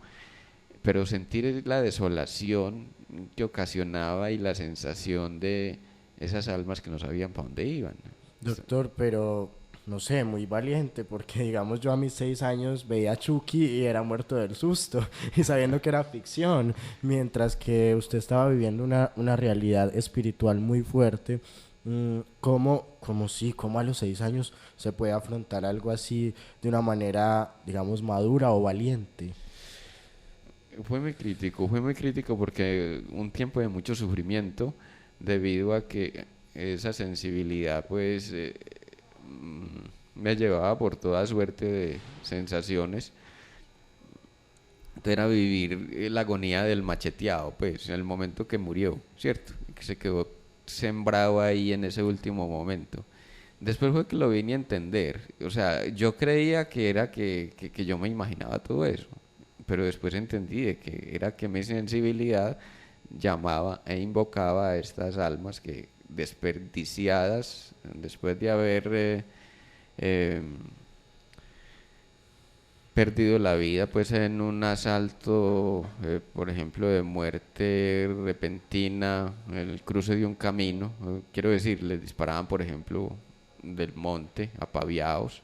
pero sentir la desolación que ocasionaba y la sensación de esas almas que no sabían para dónde iban.
Doctor, pero no sé, muy valiente, porque digamos yo a mis 6 años veía a Chucky y era muerto del susto y sabiendo que era ficción, mientras que usted estaba viviendo una realidad espiritual muy fuerte ¿Cómo a los 6 años se puede afrontar algo así de una manera, digamos, madura o valiente?
Fue muy crítico porque un tiempo de mucho sufrimiento debido a que esa sensibilidad pues me llevaba por toda suerte de sensaciones. Entonces era vivir la agonía del macheteado, pues en el momento que murió, ¿cierto? Que se quedó sembrado ahí en ese último momento. Después fue que lo vine a entender. O sea, yo creía que era que yo me imaginaba todo eso, pero después entendí de que era que mi sensibilidad llamaba e invocaba a estas almas que desperdiciadas, después de haber eh, perdido la vida pues en un asalto, por ejemplo, de muerte repentina, en el cruce de un camino, quiero decir, les disparaban, por ejemplo, del monte, apaviados,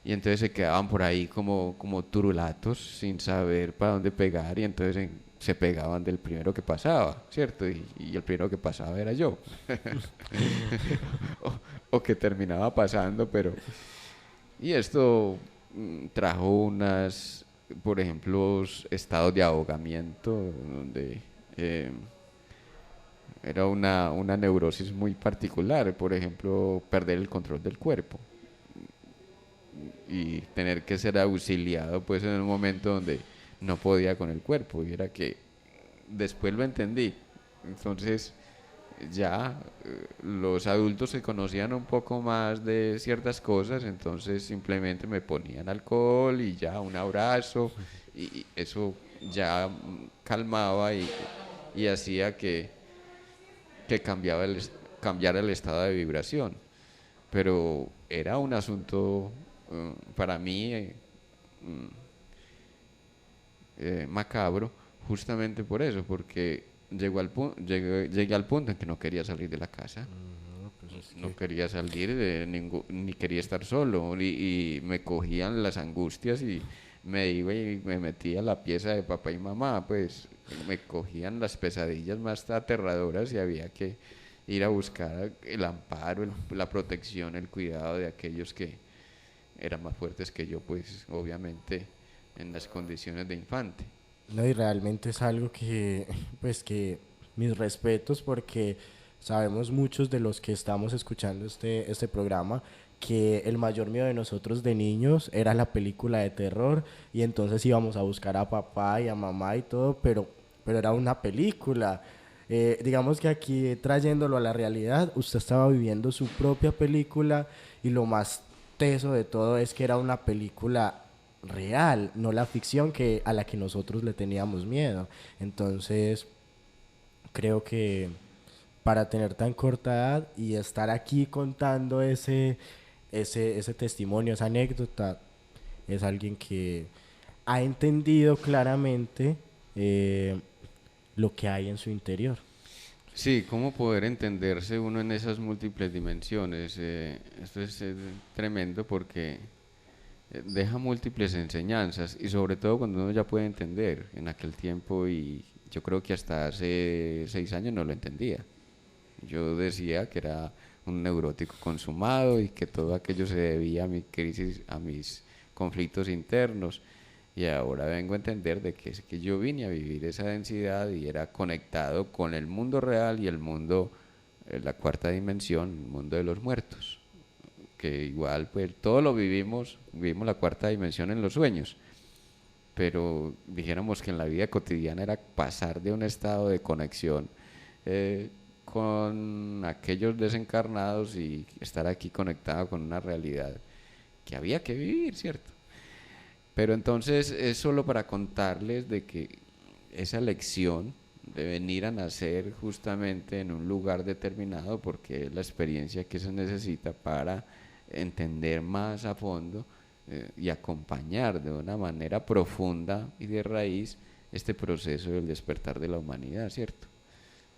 y entonces se quedaban por ahí como turulatos, sin saber para dónde pegar, y entonces se pegaban del primero que pasaba, ¿cierto? Y el primero que pasaba era yo. o que terminaba pasando, pero... Y esto trajo unas, por ejemplo, estados de ahogamiento, donde era una neurosis muy particular, por ejemplo, perder el control del cuerpo y tener que ser auxiliado pues en un momento donde no podía con el cuerpo, y era que después lo entendí. Entonces ya los adultos que conocían un poco más de ciertas cosas, entonces simplemente me ponían alcohol y ya un abrazo, y eso ya calmaba y hacía que cambiara el estado de vibración. Pero era un asunto para mí macabro, justamente por eso, porque llegué al punto en que no quería salir de la casa, no quería salir ni quería estar solo, y me cogían las angustias y me iba y me metía a la pieza de papá y mamá, pues me cogían las pesadillas más aterradoras y había que ir a buscar el amparo, la protección, el cuidado de aquellos que eran más fuertes que yo, pues obviamente en las condiciones de infante.
No, y realmente es algo que, pues que mis respetos, porque sabemos muchos de los que estamos escuchando este programa que el mayor miedo de nosotros de niños era la película de terror, y entonces íbamos a buscar a papá y a mamá y todo, pero era una película. Digamos que aquí, trayéndolo a la realidad, usted estaba viviendo su propia película, y lo más teso de todo es que era una película real, no la ficción a la que nosotros le teníamos miedo. Entonces, creo que para tener tan corta edad y estar aquí contando ese testimonio, esa anécdota, es alguien que ha entendido claramente lo que hay en su interior.
Sí, cómo poder entenderse uno en esas múltiples dimensiones. Esto es tremendo porque deja múltiples enseñanzas, y sobre todo cuando uno ya puede entender. En aquel tiempo, y yo creo que hasta hace 6 años no lo entendía. Yo decía que era un neurótico consumado y que todo aquello se debía a mi crisis, a mis conflictos internos. Y ahora vengo a entender de que es que yo vine a vivir esa densidad y era conectado con el mundo real y el mundo, la cuarta dimensión, el mundo de los muertos. Que igual, pues todo lo vivimos la cuarta dimensión en los sueños. Pero dijéramos que en la vida cotidiana era pasar de un estado de conexión con aquellos desencarnados y estar aquí conectado con una realidad que había que vivir, ¿cierto? Pero entonces es solo para contarles de que esa lección de venir a nacer justamente en un lugar determinado, porque es la experiencia que se necesita para entender más a fondo y acompañar de una manera profunda y de raíz este proceso del despertar de la humanidad, ¿cierto?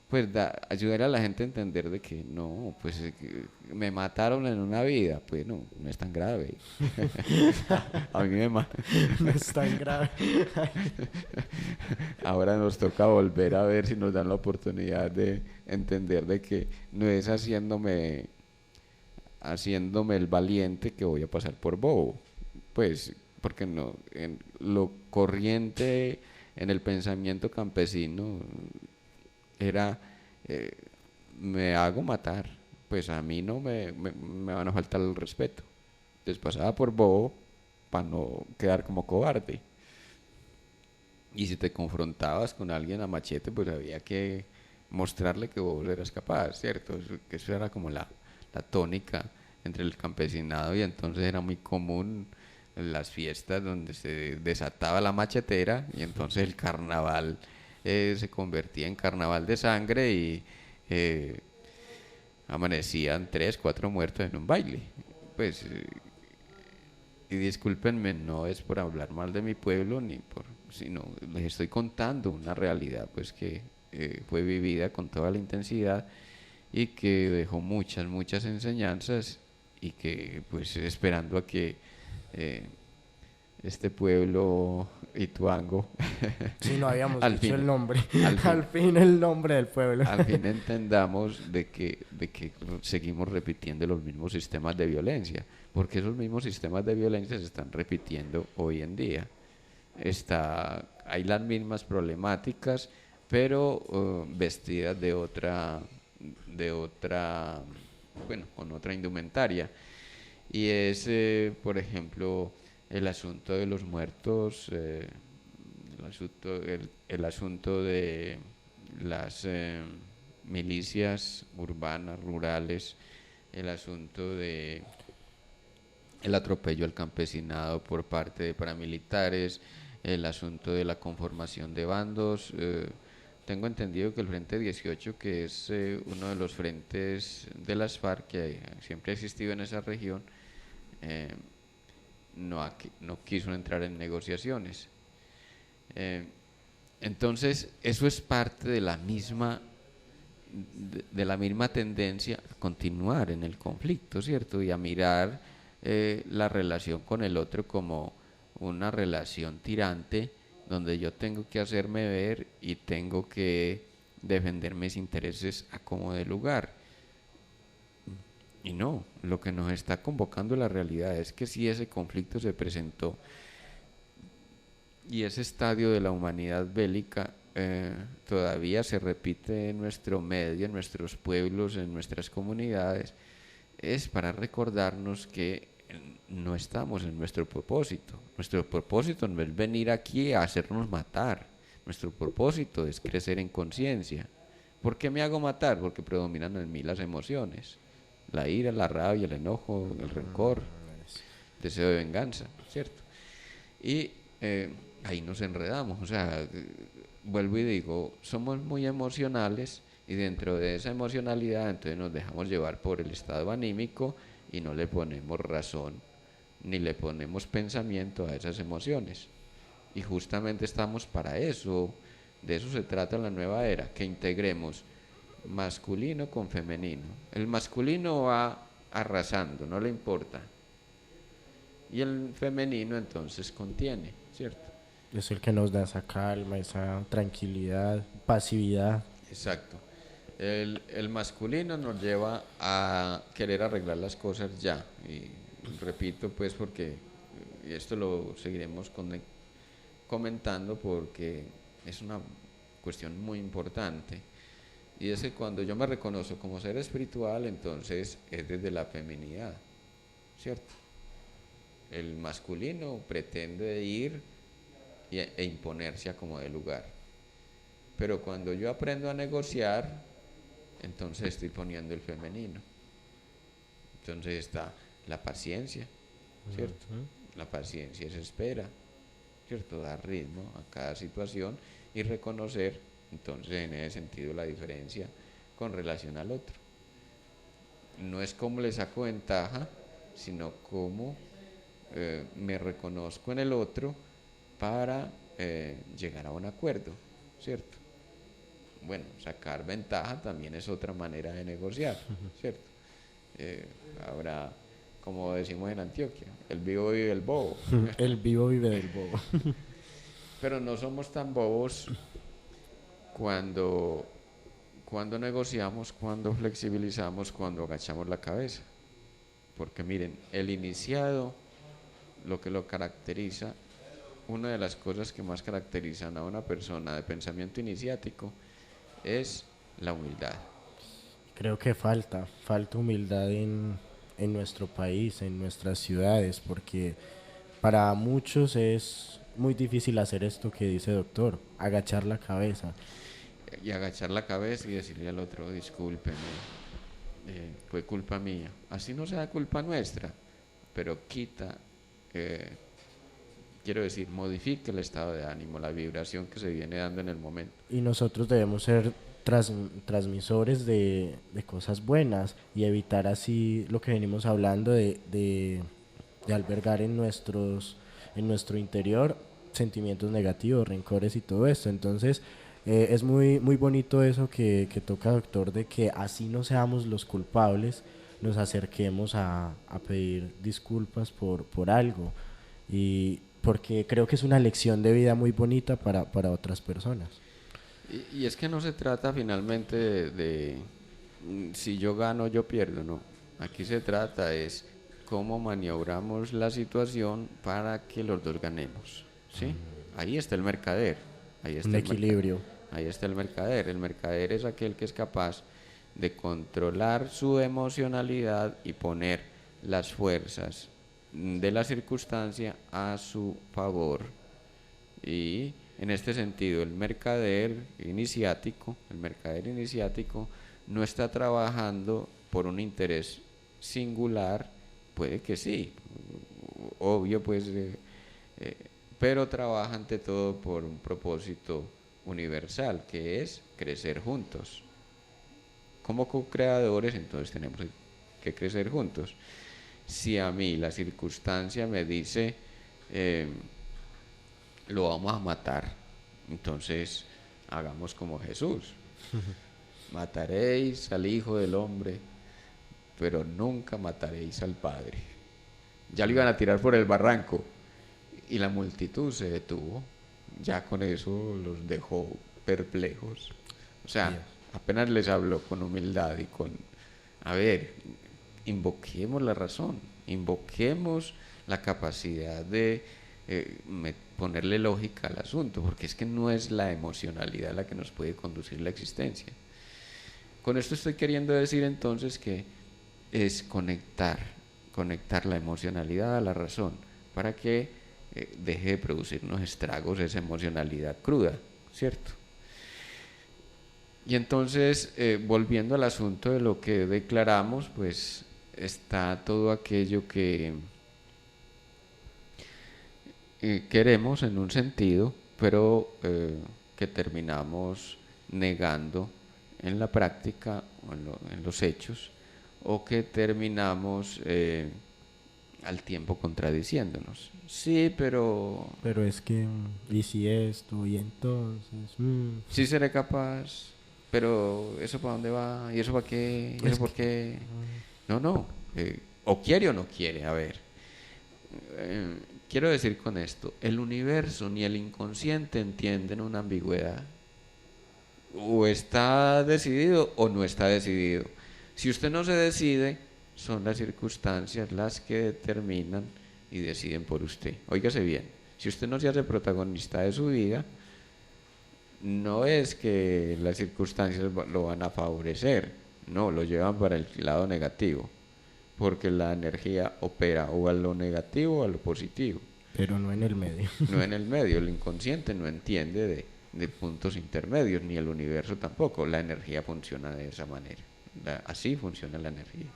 pues ayudar a la gente a entender de que no, pues que me mataron en una vida, pues no, no es tan grave. A mí
No es tan grave.
ahora nos toca volver a ver si nos dan la oportunidad de entender de que no es haciéndome el valiente que voy a pasar por bobo, pues porque no, en lo corriente en el pensamiento campesino era, eh, me hago matar, pues a mí no me van a faltar el respeto. Entonces pasaba por bobo para no quedar como cobarde. Y si te confrontabas con alguien a machete, pues había que mostrarle que vos eras capaz, ¿cierto? Que eso era como la tónica entre el campesinado, y entonces era muy común en las fiestas donde se desataba la machetera, y entonces el carnaval se convertía en carnaval de sangre, y eh, amanecían 3, 4 muertos en un baile. Pues, y discúlpenme, no es por hablar mal de mi pueblo, sino les estoy contando una realidad pues que fue vivida con toda la intensidad y que dejó muchas, muchas enseñanzas, y que pues esperando a que eh, este pueblo Ituango
Sí, no habíamos
al
dicho
fin,
el nombre.
al fin,
Al fin el nombre del pueblo.
al fin entendamos de que seguimos repitiendo los mismos sistemas de violencia, porque esos mismos sistemas de violencia se están repitiendo hoy en día. Hay las mismas problemáticas, pero vestidas de otra, bueno, con otra indumentaria. Y es, por ejemplo, el asunto de los muertos, el asunto de las milicias urbanas, rurales, el asunto de el atropello al campesinado por parte de paramilitares, el asunto de la conformación de bandos. Tengo entendido que el Frente 18, que es uno de los frentes de las FARC que siempre ha existido en esa región, eh, no quiso entrar en negociaciones. Entonces, eso es parte de la misma tendencia a continuar en el conflicto, ¿cierto? Y a mirar la relación con el otro como una relación tirante, donde yo tengo que hacerme ver y tengo que defender mis intereses a como de lugar. Y no, lo que nos está convocando la realidad es que si ese conflicto se presentó y ese estadio de la humanidad bélica todavía se repite en nuestro medio, en nuestros pueblos, en nuestras comunidades, es para recordarnos que no estamos en nuestro propósito. Nuestro propósito no es venir aquí a hacernos matar. Nuestro propósito es crecer en conciencia. ¿Por qué me hago matar? Porque predominan en mí las emociones. La ira, la rabia, el enojo, el rencor, deseo de venganza, ¿cierto? Y ahí nos enredamos. O sea, vuelvo y digo, somos muy emocionales, y dentro de esa emocionalidad entonces nos dejamos llevar por el estado anímico y no le ponemos razón ni le ponemos pensamiento a esas emociones. Y justamente estamos para eso. De eso se trata la nueva era, que integremos masculino con femenino. El masculino va arrasando, no le importa, y el femenino entonces contiene, ¿cierto?
Es el que nos da esa calma, esa tranquilidad, pasividad.
Exacto. El masculino nos lleva a querer arreglar las cosas ya. Y repito, pues, porque esto lo seguiremos comentando, porque es una cuestión muy importante. Y es que cuando yo me reconozco como ser espiritual, entonces es desde la feminidad, ¿cierto? El masculino pretende ir e imponerse a como de lugar. Pero cuando yo aprendo a negociar, entonces estoy poniendo el femenino. Entonces está la paciencia, ¿cierto? La paciencia es espera, ¿cierto? Dar ritmo a cada situación y reconocer, entonces, en ese sentido, la diferencia con relación al otro. No es cómo le saco ventaja, sino cómo me reconozco en el otro para llegar a un acuerdo, ¿cierto? bueno, sacar ventaja también es otra manera de negociar, ¿cierto? Habrá, como decimos en Antioquia, el vivo vive el bobo.
El vivo vive del bobo.
Pero no somos tan bobos cuando, cuando negociamos, cuando flexibilizamos, cuando agachamos la cabeza. Porque miren, el iniciado, lo que lo caracteriza, una de las cosas que más caracterizan a una persona de pensamiento iniciático es la humildad.
Creo que falta humildad en nuestro país, en nuestras ciudades, porque para muchos es muy difícil hacer esto que dice doctor, agachar la cabeza.
Y agachar la cabeza y decirle al otro, discúlpeme, fue culpa mía. Así no sea culpa nuestra, pero quita, quiero decir, modifica el estado de ánimo, la vibración que se viene dando en el momento.
Y nosotros debemos ser transmisores de cosas buenas y evitar así lo que venimos hablando de albergar en nuestro interior sentimientos negativos, rencores y todo esto. Entonces es muy bonito eso que toca doctor, de que así no seamos los culpables, nos acerquemos a pedir disculpas por algo, y porque creo que es una lección de vida muy bonita para otras personas.
Y es que no se trata finalmente de si yo gano, yo pierdo, no. Aquí se trata es cómo maniobramos la situación para que los dos ganemos, ¿sí? Ahí está el mercader, ahí está
Un equilibrio.
Ahí está el mercader. El mercader es aquel que es capaz de controlar su emocionalidad y poner las fuerzas de la circunstancia a su favor. Y en este sentido, el mercader iniciático no está trabajando por un interés singular, puede que sí, obvio, pues, pero trabaja ante todo por un propósito universal, que es crecer juntos. Como co-creadores, entonces tenemos que crecer juntos. Si a mí la circunstancia me dice lo vamos a matar, entonces hagamos como Jesús. Mataréis al Hijo del Hombre, pero nunca mataréis al Padre. Ya lo iban a tirar por el barranco y la multitud se detuvo. Ya con eso los dejó perplejos. O sea, apenas les habló con humildad y con, a ver, invoquemos la razón, invoquemos la capacidad de ponerle lógica al asunto, porque es que no es la emocionalidad la que nos puede conducir la existencia. Con esto estoy queriendo decir entonces que es conectar la emocionalidad a la razón, para que deje de producirnos estragos esa emocionalidad cruda, ¿cierto? Y entonces, volviendo al asunto de lo que declaramos, pues está todo aquello que queremos en un sentido, pero que terminamos negando en la práctica o en los hechos, o que terminamos al tiempo contradiciéndonos. Sí, pero
es que, ¿y si esto? Y entonces...
sí seré capaz, pero ¿eso para dónde va? ¿Y eso para qué? ¿Y eso por qué? No, o quiere o no quiere, a ver. Quiero decir con esto, el universo ni el inconsciente entienden una ambigüedad. O está decidido o no está decidido. Si usted no se decide, son las circunstancias las que determinan y deciden por usted. Óigase bien, si usted no se hace protagonista de su vida, no es que las circunstancias lo van a favorecer, no, lo llevan para el lado negativo, porque la energía opera o a lo negativo o a lo positivo.
Pero no en el medio.
No en el medio, el inconsciente no entiende de puntos intermedios, ni el universo tampoco. La energía funciona de esa manera, así funciona la energía.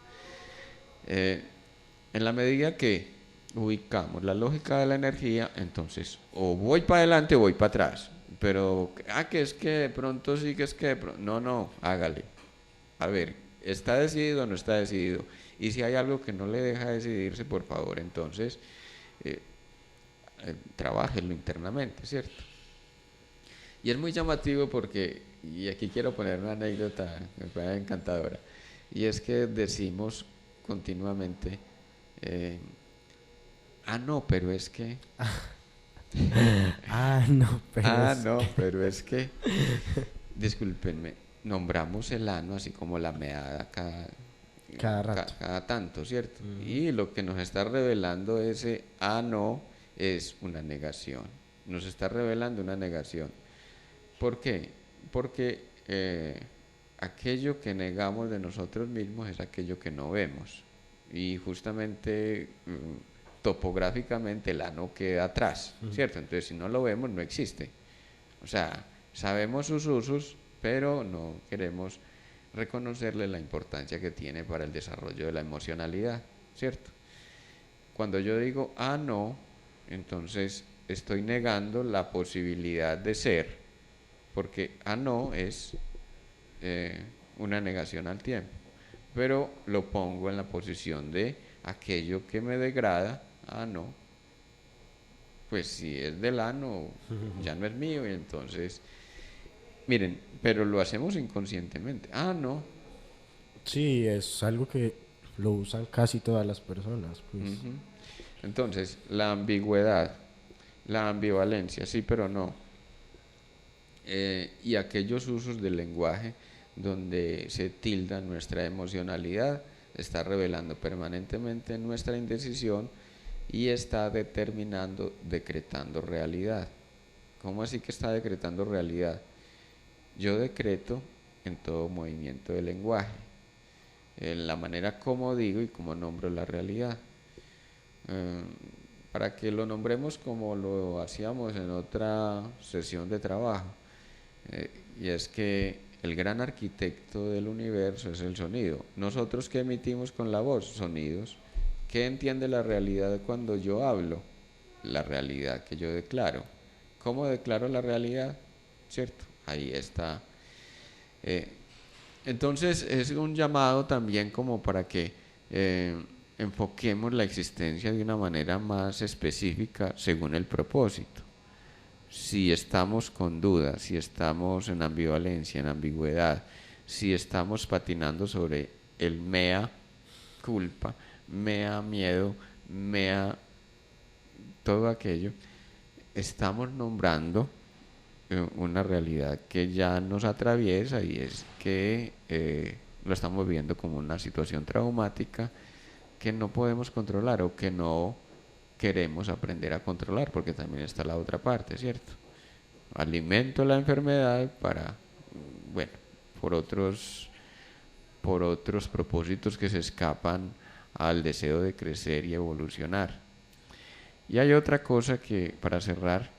En la medida que ubicamos la lógica de la energía, entonces o voy para adelante o voy para atrás. Pero, que es que de pronto sí, que es que de pronto... No, hágale. A ver, ¿está decidido o no está decidido? Y si hay algo que no le deja decidirse, por favor, entonces trabájelo internamente, ¿cierto? Y es muy llamativo porque y aquí quiero poner una anécdota que me parece encantadora, y es que decimos continuamente, no, pero es que,
No, pero
no, pero es que, discúlpenme, nombramos el ano así como la meada
cada rato.
cada tanto, ¿cierto? Y lo que nos está revelando ese no es una negación, nos está revelando una negación. ¿Por qué? Porque aquello que negamos de nosotros mismos es aquello que no vemos. Y justamente topográficamente el ano queda atrás, ¿cierto? Entonces si no lo vemos no existe. O sea, sabemos sus usos, pero no queremos reconocerle la importancia que tiene para el desarrollo de la emocionalidad, ¿cierto? Cuando yo digo no, entonces estoy negando la posibilidad de ser, porque no es una negación al tiempo, pero lo pongo en la posición de aquello que me degrada. No, pues si es del ano ya no es mío, y entonces miren, pero lo hacemos inconscientemente. No.
Sí, es algo que lo usan casi todas las personas, pues.
Ujú. Entonces, la ambigüedad, la ambivalencia, sí pero no, y aquellos usos del lenguaje donde se tilda nuestra emocionalidad, está revelando permanentemente nuestra indecisión y está determinando, decretando realidad. ¿Cómo así que está decretando realidad? Yo decreto en todo movimiento del lenguaje, en la manera como digo y como nombro la realidad. Para que lo nombremos como lo hacíamos en otra sesión de trabajo, y es que el gran arquitecto del universo es el sonido. Nosotros, ¿qué emitimos con la voz? Sonidos. ¿Qué entiende la realidad cuando yo hablo? La realidad que yo declaro. ¿Cómo declaro la realidad? ¿Cierto? Ahí está. Entonces es un llamado también como para que enfoquemos la existencia de una manera más específica según el propósito. Si estamos con dudas, si estamos en ambivalencia, en ambigüedad, si estamos patinando sobre el mea culpa, mea miedo, mea todo aquello, estamos nombrando una realidad que ya nos atraviesa, y es que lo estamos viendo como una situación traumática que no podemos controlar o que no queremos aprender a controlar, porque también está la otra parte, ¿cierto? Alimento la enfermedad para, bueno, por otros propósitos que se escapan al deseo de crecer y evolucionar. Y hay otra cosa que, para cerrar,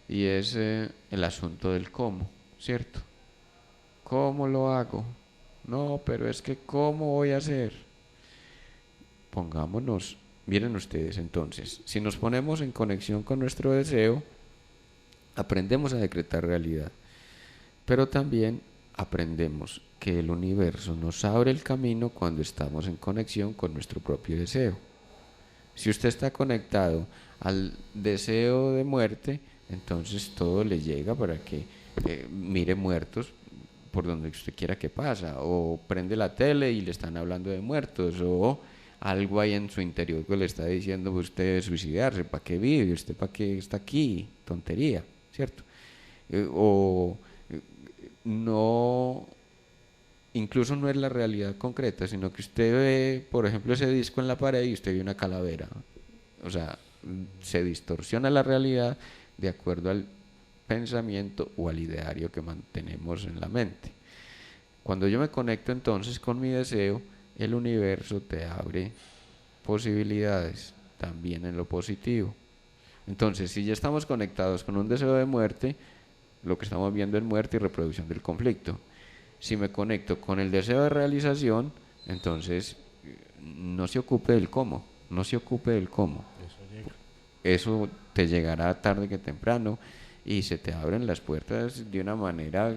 y es el asunto del cómo, ¿cierto? ¿Cómo lo hago? No, pero es que ¿cómo voy a hacer? Pongámonos, miren ustedes entonces, si nos ponemos en conexión con nuestro deseo, aprendemos a decretar realidad, pero también aprendemos que el universo nos abre el camino cuando estamos en conexión con nuestro propio deseo. Si usted está conectado al deseo de muerte, entonces todo le llega para que mire muertos por donde usted quiera que pasa, o prende la tele y le están hablando de muertos, o algo hay en su interior que le está diciendo que usted debe suicidarse. ¿Para qué vive? ¿Usted para qué está aquí? Tontería, ¿cierto? No, incluso no es la realidad concreta, sino que usted ve, por ejemplo, ese disco en la pared y usted ve una calavera. O sea, se distorsiona la realidad de acuerdo al pensamiento o al ideario que mantenemos en la mente. Cuando yo me conecto entonces con mi deseo, el universo te abre posibilidades también en lo positivo. Entonces, si ya estamos conectados con un deseo de muerte, lo que estamos viendo es muerte y reproducción del conflicto. Si me conecto con el deseo de realización, entonces no se ocupe del cómo, no se ocupe del cómo. Eso te llegará tarde que temprano, y se te abren las puertas de una manera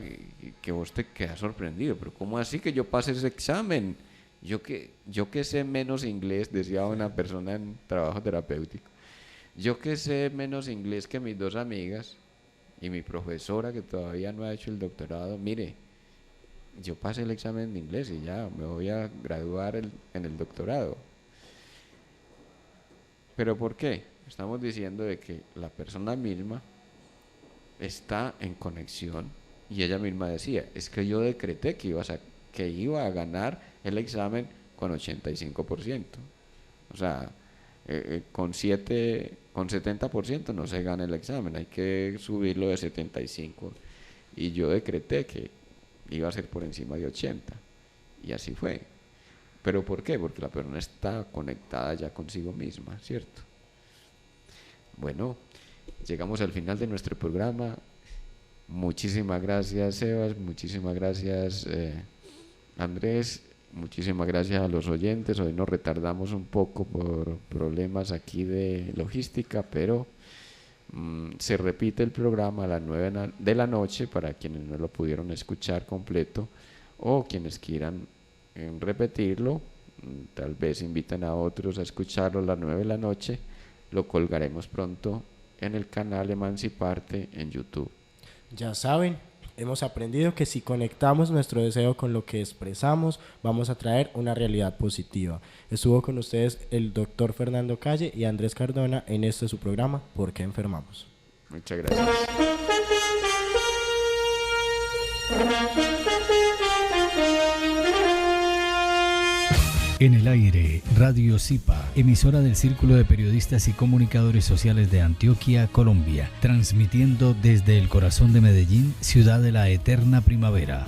que vos te quedas sorprendido. Pero ¿cómo así que yo pase ese examen? Yo que sé menos inglés, decía una persona en trabajo terapéutico, yo que sé menos inglés que mis dos amigas, Y mi profesora, que todavía no ha hecho el doctorado, mire, yo pasé el examen de inglés y ya me voy a graduar en el doctorado. ¿Pero por qué? Estamos diciendo de que la persona misma está en conexión, y ella misma decía, es que yo decreté que iba a ganar el examen con 85%. O sea, con 70% no se gana el examen, hay que subirlo de 75. Y yo decreté que iba a ser por encima de 80. Y así fue. ¿Pero por qué? Porque la persona está conectada ya consigo misma, ¿cierto? Bueno, llegamos al final de nuestro programa. Muchísimas gracias, Sebas. Muchísimas gracias, Andrés. Muchísimas gracias a los oyentes. Hoy nos retardamos un poco por problemas aquí de logística, pero se repite el programa a las 9 de la noche para quienes no lo pudieron escuchar completo, o quienes quieran repetirlo, tal vez inviten a otros a escucharlo a las 9 de la noche. Lo colgaremos pronto en el canal Emanciparte en YouTube.
Ya saben, hemos aprendido que si conectamos nuestro deseo con lo que expresamos, vamos a traer una realidad positiva. Estuvo con ustedes el doctor Fernando Calle y Andrés Cardona en este su programa, ¿Por qué enfermamos?
Muchas gracias.
En el aire, Radio Zipa, emisora del Círculo de Periodistas y Comunicadores Sociales de Antioquia, Colombia, transmitiendo desde el corazón de Medellín, ciudad de la eterna primavera.